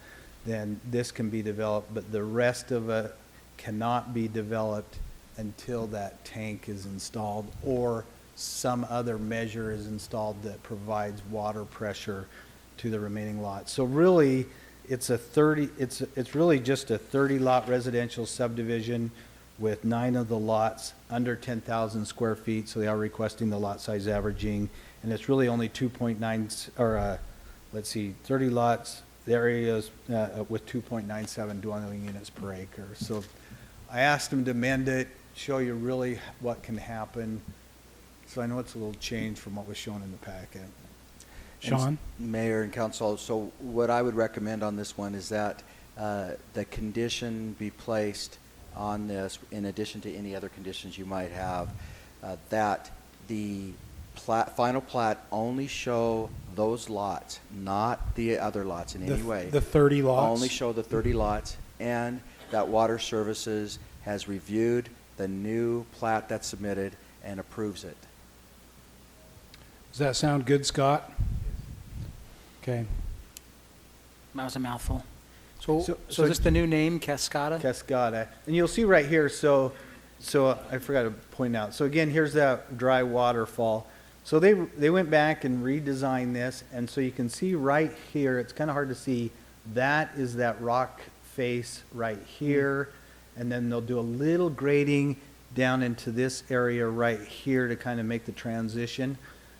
then this can be developed, but the rest of it cannot be developed until that tank is installed or some other measure is installed that provides water pressure to the remaining lots. So really, it's really just a 30-lot residential subdivision with 9 of the lots under 10,000 square feet, so they are requesting the lot size averaging, and it's really only 30 lots, the area is with 2.97 dwelling units per acre. So I asked them to amend it, show you really what can happen. So I know it's a little change from what was shown in the packet. Sean? Mayor and council, so what I would recommend on this one is that the condition be placed on this, in addition to any other conditions you might have, that the final plat only show those lots, not the other lots in any way. The 30 lots? Only show the 30 lots, and that Water Services has reviewed the new plat that's submitted and approves it. Does that sound good, Scott? Okay. That was a mouthful. So So- is this the new name, Cascada? Cascada. And you'll see right here, so I forgot to point out. So again, here's that dry waterfall. So they went back and redesigned this, and so you can see right here, it's kind of hard to see, that is that rock face right here, and then they'll do a little grading down into this area right here to kind of make the transition.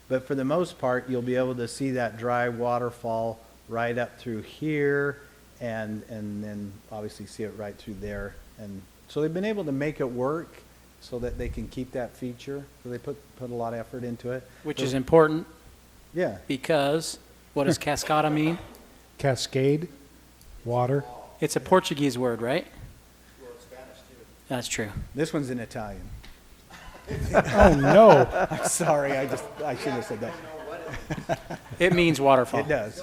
But for the most part, you'll be able to see that dry waterfall right up through here, and then obviously see it right through there. And so they've been able to make it work so that they can keep that feature. So they put a lot of effort into it. Which is important Yeah. because what does Cascada mean? Cascade, water. It's a Portuguese word, right? That's true. This one's in Italian. Oh, no. I'm sorry, I shouldn't have said that. It means waterfall. It does.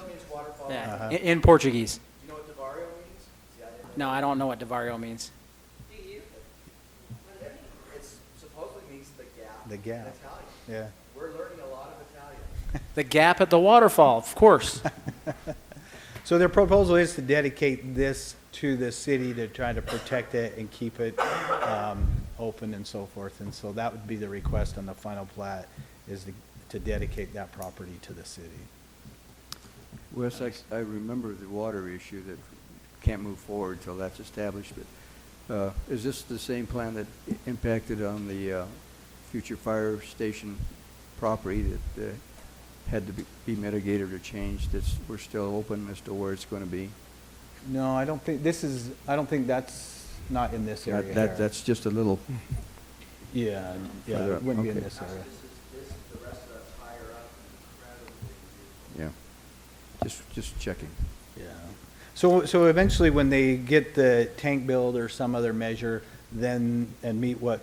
Yeah. In Portuguese. You know what Vario means? No, I don't know what Vario means. It supposedly means the gap. The gap. In Italian. Yeah. We're learning a lot of Italian. The gap at the waterfall, of course. So their proposal is to dedicate this to the city to try to protect it and keep it open and so forth. And so that would be the request on the final plat, is to dedicate that property to the city. Wes, I remember the water issue that can't move forward until that's established, but is this the same plan that impacted on the future fire station property that had to be mitigated or changed, that we're still open as to where it's going to be? No, I don't think that's not in this area here. That's just a little, Yeah, Further it up, wouldn't be in okay. this area. The rest of that's higher up rather than yeah, just checking. Yeah. So eventually, when they get the tank build or some other measure, then, and meet what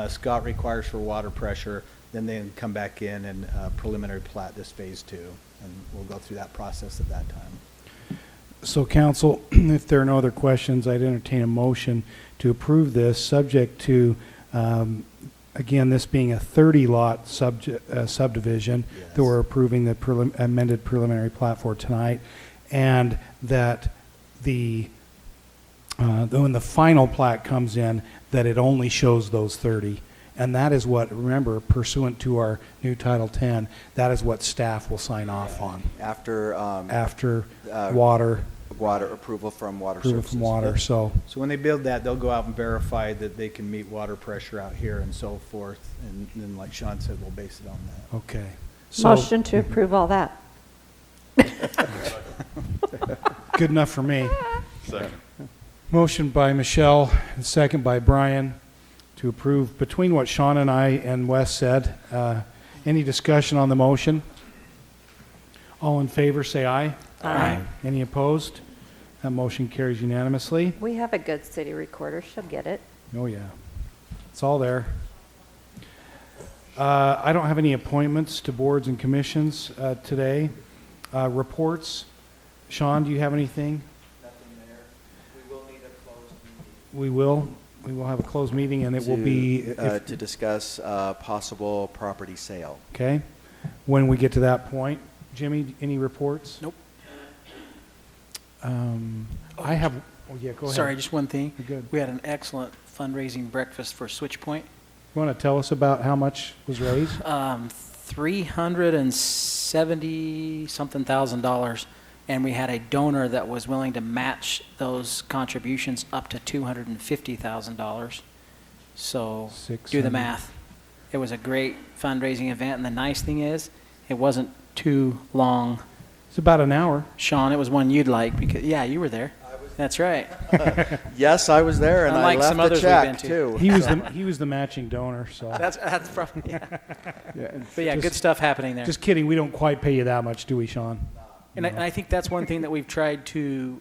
Scott requires for water pressure, then they come back in and preliminary plat this phase 2, and we'll go through that process at that time. So council, if there are no other questions, I'd entertain a motion to approve this, subject to, again, this being a 30-lot subdivision that we're approving the amended preliminary plat for tonight, and that the when the final plat comes in, that it only shows those 30. And that is what, remember, pursuant to our new Title 10, that is what staff will sign off on After, after uh, water, water, approval from water approval services. from water, so. So when they build that, they'll go out and verify that they can meet water pressure out here and so forth. And then, like Sean said, we'll base it on that. Okay. So, Motion to approve all that. good enough for me. Second. Motion by Michelle and second by Brian to approve between what Sean and I and Wes said. Any discussion on the motion? All in favor, say aye. Aye. Any opposed? That motion carries unanimously. We have a good city recorder. She'll get it. Oh, yeah. It's all there. I don't have any appointments to boards and commissions today. Reports. Sean, do you have anything? Nothing there. We will need a closed meeting. We will. We will have a closed meeting, and it will be... To discuss possible property sale. Okay. When we get to that point. Jimmy, any reports? Nope. I have... Oh, yeah, go ahead. Sorry, just one thing. You're good. We had an excellent fundraising breakfast for SwitchPoint. You want to tell us about how much was raised? $370-something thousand, and we had a donor that was willing to match those contributions up to $250,000. So do the 600. math. It was a great fundraising event, and the nice thing is, it wasn't too long. It's about an hour. Sean, it was one you'd like because, yeah, you were there. That's right. Yes, I was there, and Unlike I some left the others we've been check, to. too. He was the matching donor, so. That's probably, yeah. Yeah, and But yeah, just- good stuff happening there. Just kidding, we don't quite pay you that much, do we, Sean? And I think that's one thing that we've tried to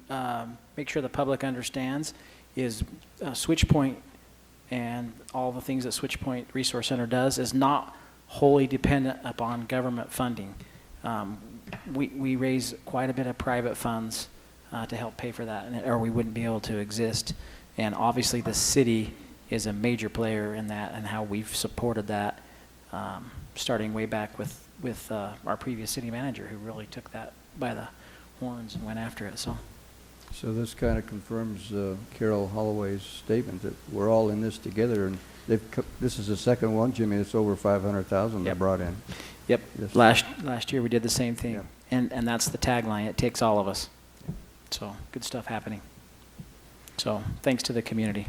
make sure the public understands is SwitchPoint and all the things that SwitchPoint Resource Center does is not wholly dependent upon government funding. We raise quite a bit of private funds to help pay for that, or we wouldn't be able to exist. And obviously the city is a major player in that and how we've supported that, starting way back with our previous city manager who really took that by the horns and went after it. So So this kind of confirms Carol Holloway's statement that we're all in this together, and this is the second one, Jimmy. It's over 500,000 they Yep. brought in. yep, Yes. last year we did the same thing. Yeah. And that's the tagline, it takes all of us. So good stuff happening. So thanks to the community.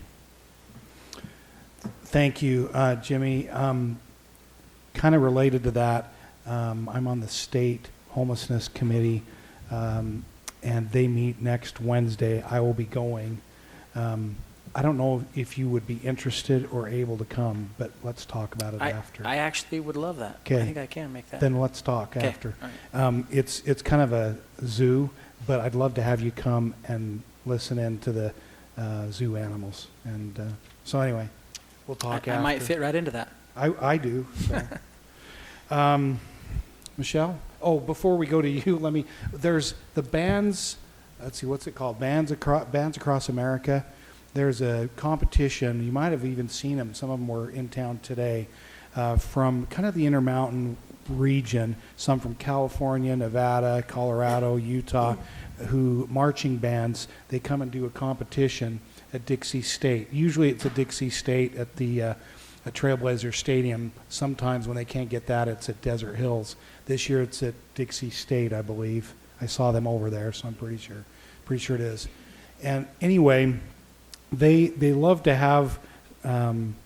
Thank you, Jimmy. Kind of related to that, I'm on the state homelessness committee, and they meet next Wednesday. I will be going. I don't know if you would be interested or able to come, but let's talk about it after. I actually would love that. Okay. I think I can make that. Then let's talk Okay, after. all right. It's kind of a zoo, but I'd love to have you come and listen in to the zoo animals. And so anyway, we'll talk after. I might fit right into that. I do. So. Michelle? Oh, before we go to you, there's the bands, let's see, what's it called? Bands Across America. There's a competition. You might have even seen them. Some of them were in town today from kind of the Intermountain region, some from California, Nevada, Colorado, Utah, who marching bands, they come and do a competition at Dixie State. Usually it's at Dixie State at the Trailblazer Stadium. Sometimes when they can't get that, it's at Desert Hills. This year it's at Dixie State, I believe. I saw them over there, so I'm pretty sure it is. And anyway, they love to have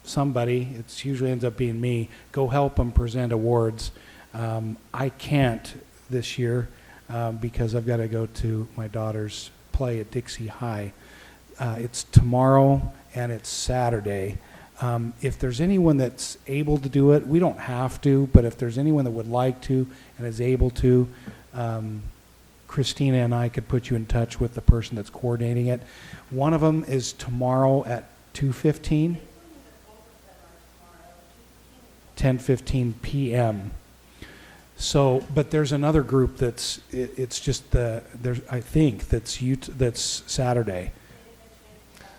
somebody, it usually ends up being me, go help them present awards. I can't this year because I've got to go to my daughter's play at Dixie High. It's tomorrow and it's Saturday. If there's anyone that's able to do it, we don't have to, but if there's anyone that would like to and is able to, Christina and I could put you in touch with the person that's coordinating it. One of them is tomorrow at 2:15, 10:15 p.m. So, but there's another group that's it's just I think that's Saturday.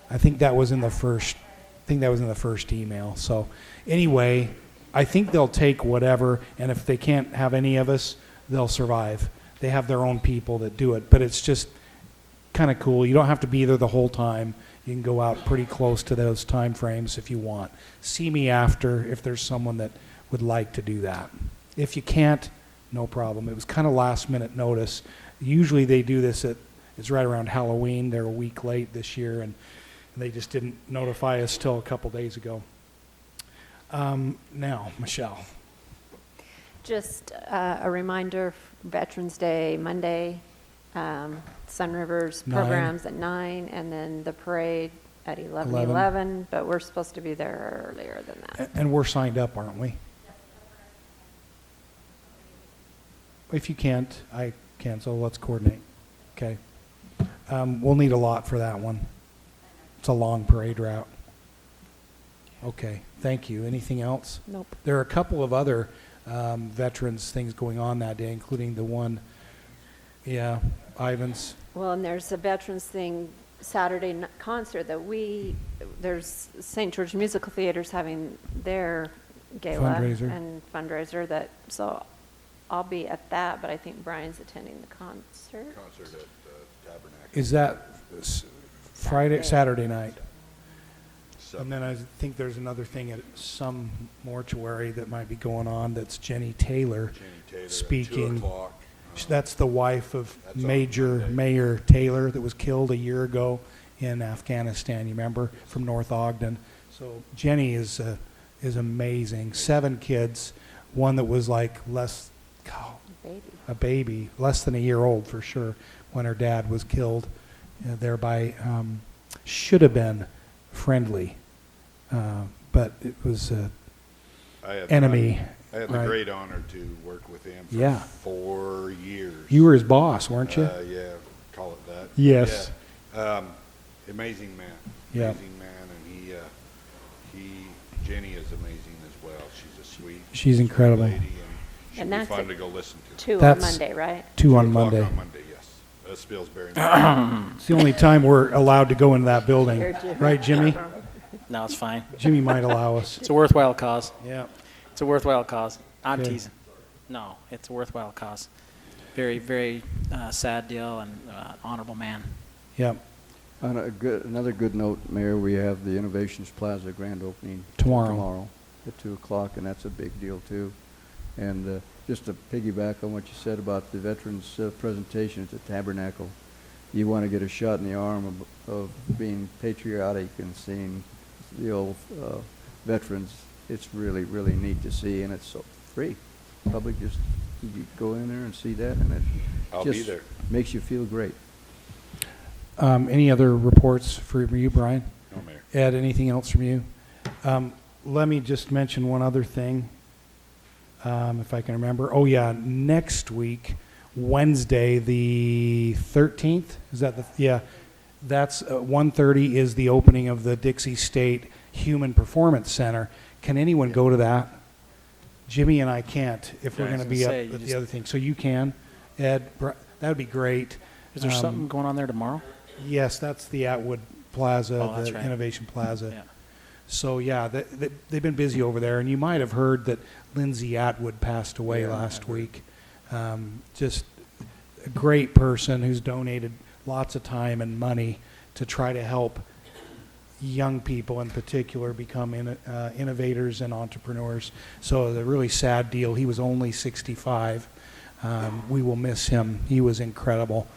I think that was in the first. I think that was in the first email. So, anyway, I think they'll take whatever, and if they can't have any of us, they'll survive. They have their own people that do it, but it's just kind of cool. You don't have to be there the whole time. you can go out pretty close to those time frames if you want. See me after if there's someone that would like to do that. If you can't, no problem. It was kind of last minute notice. Usually they do this it's right around Halloween. They're a week late this year, and they just didn't notify us till a couple days ago. Now, Michelle. Just a reminder, Veterans Day, Monday, Sun River's 9. programs at 9, and then the parade at 11, but we're supposed to be there earlier than that. And we're signed up, aren't we? If you can't, I can, so let's coordinate. Okay. We'll need a lot for that one. It's a long parade route. Okay, thank you. Anything else? Nope. There are a couple of other veterans things going on that day, including the one, Ivan's. Well, and there's a Veterans thing Saturday concert that there's St. George Musical Theater's having their gala Fundraiser. and fundraiser so I'll be at that, but I think Brian's attending the concert. Concert at Tabernacle. Is that Saturday night? So, And then I think there's another thing at some mortuary that might be going on. That's Jenny Taylor, Jenny Taylor speaking. at 2 o'clock. That's the wife of That's on Major Monday. Mayor Taylor that was killed a year ago in Afghanistan. You remember, from North Ogden. So Jenny is amazing. 7 kids. One that was like Baby. a baby, less than a year old for sure, when her dad was killed. Thereby should have been friendly, but it was I had enemy. I had the right. great honor to work with him for Yeah. 4 years. You were his boss, weren't you? Yeah, call it that. Yes. Yeah. Amazing man. Yeah. Amazing man, and Jenny is amazing as well. She's a sweet. She's incredible. Lady, and she'll And be that's fun at to go listen to. 2 on That's- Monday, right? 2 on 2 o'clock Monday. On Monday, yes. Spilsbury. It's the only time we're allowed to go into that building, Here, Jimmy. right, Jimmy? No, it's fine. Jimmy might allow us. It's a worthwhile cause. Yeah. It's a worthwhile cause. I'm Okay. teasing. No, it's a worthwhile cause. Very, very sad deal and honorable man. Yep. On another good note, Mayor, we have the Innovations Plaza grand opening Tomorrow. at 2 o'clock, and that's a big deal too. And just to piggyback on what you said about the veterans' presentation at the Tabernacle, you want to get a shot in the arm of being patriotic and seeing the old veterans. It's really, really neat to see, and it's so free. Public just, you go in there and see that, and it I'll be just there. makes you feel great. Any other reports from you, Brian? No, Mayor. Ed, anything else from you? Let me just mention one other thing, if I can remember. Oh, yeah, next week, Wednesday, the 13th, is that that's 1:30 is the opening of the Dixie State Human Performance Center. Can anyone go to that? Jimmy and I can't if we're Yeah, I going to was be up gonna say, you at the just- other thing. So you can, Ed, that would be great. Is there something going on there tomorrow? Yes, that's the Atwood Plaza, Oh, that's the right. Innovation Plaza. Yeah. So, yeah, they've been busy over there. And you might have heard that Lindsay Atwood passed away last week. Just a great person who's donated lots of time and money to try to help young people in particular become innovators and entrepreneurs. So it's a really sad deal. He was only 65. We will miss him. He was incredible.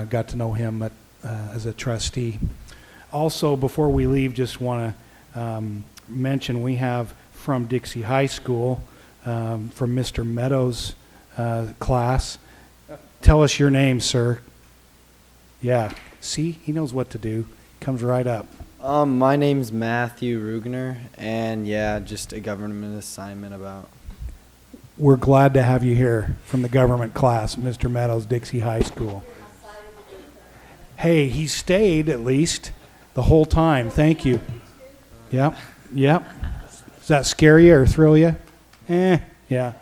Got to know him as a trustee. Also, before we leave, just want to mention we have from Dixie High School, from Mr. Meadows' class. Tell us your name, sir. Yeah. See, he knows what to do. Comes right up. My name's Matthew Rugner, and yeah, just a government assignment about. We're glad to have you here from the government class, Mr. Meadows, Dixie High School. Hey, he stayed at least the whole time. Thank you. Yep, yep. Does that scare you or thrill you? Yeah.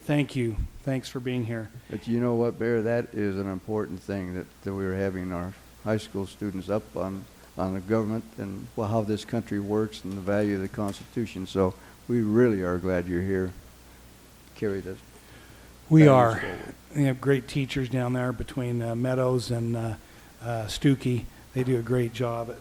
Thank you. Thanks for being here. But you know what, Bear, that is an important thing that we were having our high school students up on the government and how this country works and the value of the Constitution. So we really are glad you're here. Carry this. We are. We have great teachers down there between Meadows and Stookie. They do a great job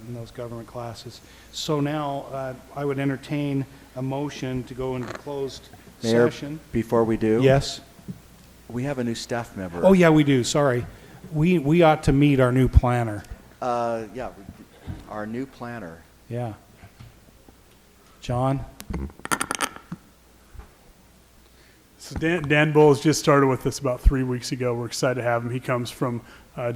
in those government classes. So now I would entertain a motion to go into closed Mayor, session. before we do. Yes? We have a new staff member. Oh, yeah, we do. Sorry. We ought to meet our new planner. Yeah, our new planner. Yeah. John? So Dan Bowles just started with us about 3 weeks ago. We're excited to have him. He comes from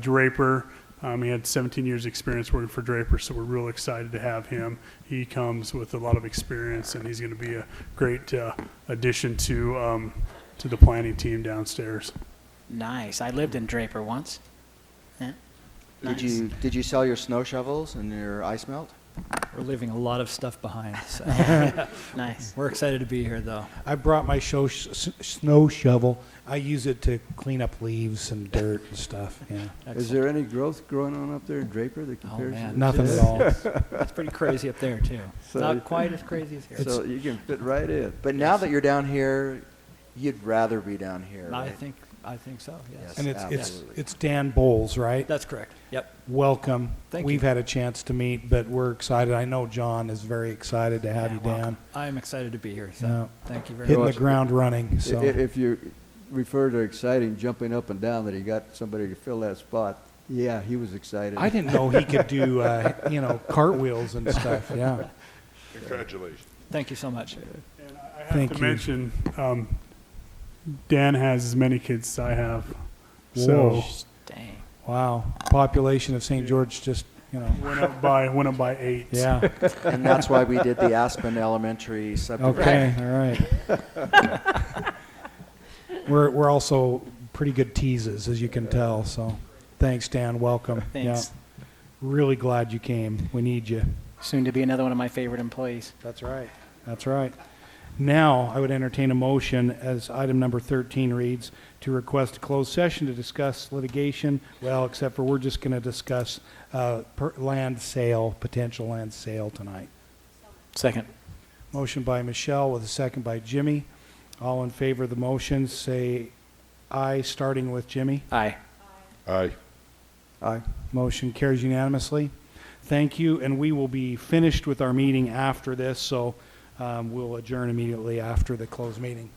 Draper. He had 17 years experience working for Draper, so we're real excited to have him. He comes with a lot of experience, and he's going to be a great addition to the planning team downstairs. Nice. I lived in Draper once. Yeah. Nice. Did you sell your snow shovels and your ice melt? We're leaving a lot of stuff behind. So. Nice. We're excited to be here, though. I brought my snow shovel. I use it to clean up leaves and dirt and stuff. Yeah. Is there any growth growing on up there in Draper that Oh, compares man. to Nothing this? at all. It's pretty crazy up there, too. So Not you- quite as crazy as here. So you can fit right in. But now that you're down here, you'd rather be down here, I right? think so, yes. And Absolutely. it's Dan Bowles, right? That's correct. Yep. Welcome. Thank We've you. had a chance to meet, but we're excited. I know John is very excited to have you, Dan. Welcome. I'm excited to be here, so Yeah. thank you very Hitting much. the ground running. So If you refer to exciting, jumping up and down, that he got somebody to fill that spot, yeah, he was excited. I didn't know he could do cartwheels and stuff. Yeah. Congratulations. Thank you so much. And I have Thank to you. mention, Dan has as many kids as I have. Whoa. So Dang. Wow. Population of St. George just went up by 8. Yeah. And that's why we did the Aspen Elementary subdivision. Okay. All right. We're also pretty good teases, as you can tell. So, thanks, Dan. Welcome. Thanks. Yeah. Really glad you came. We need you. Soon to be another one of my favorite employees. That's right. That's right. Now, I would entertain a motion, as item number 13 reads, to request a closed session to discuss litigation. Well, except for we're just going to discuss land sale, potential land sale tonight. Second. Motion by Michelle with a second by Jimmy. All in favor of the motion, say aye, starting with Jimmy. Aye. Aye. Aye. Motion carries unanimously. Thank you, and we will be finished with our meeting after this, so we'll adjourn immediately after the closed meeting.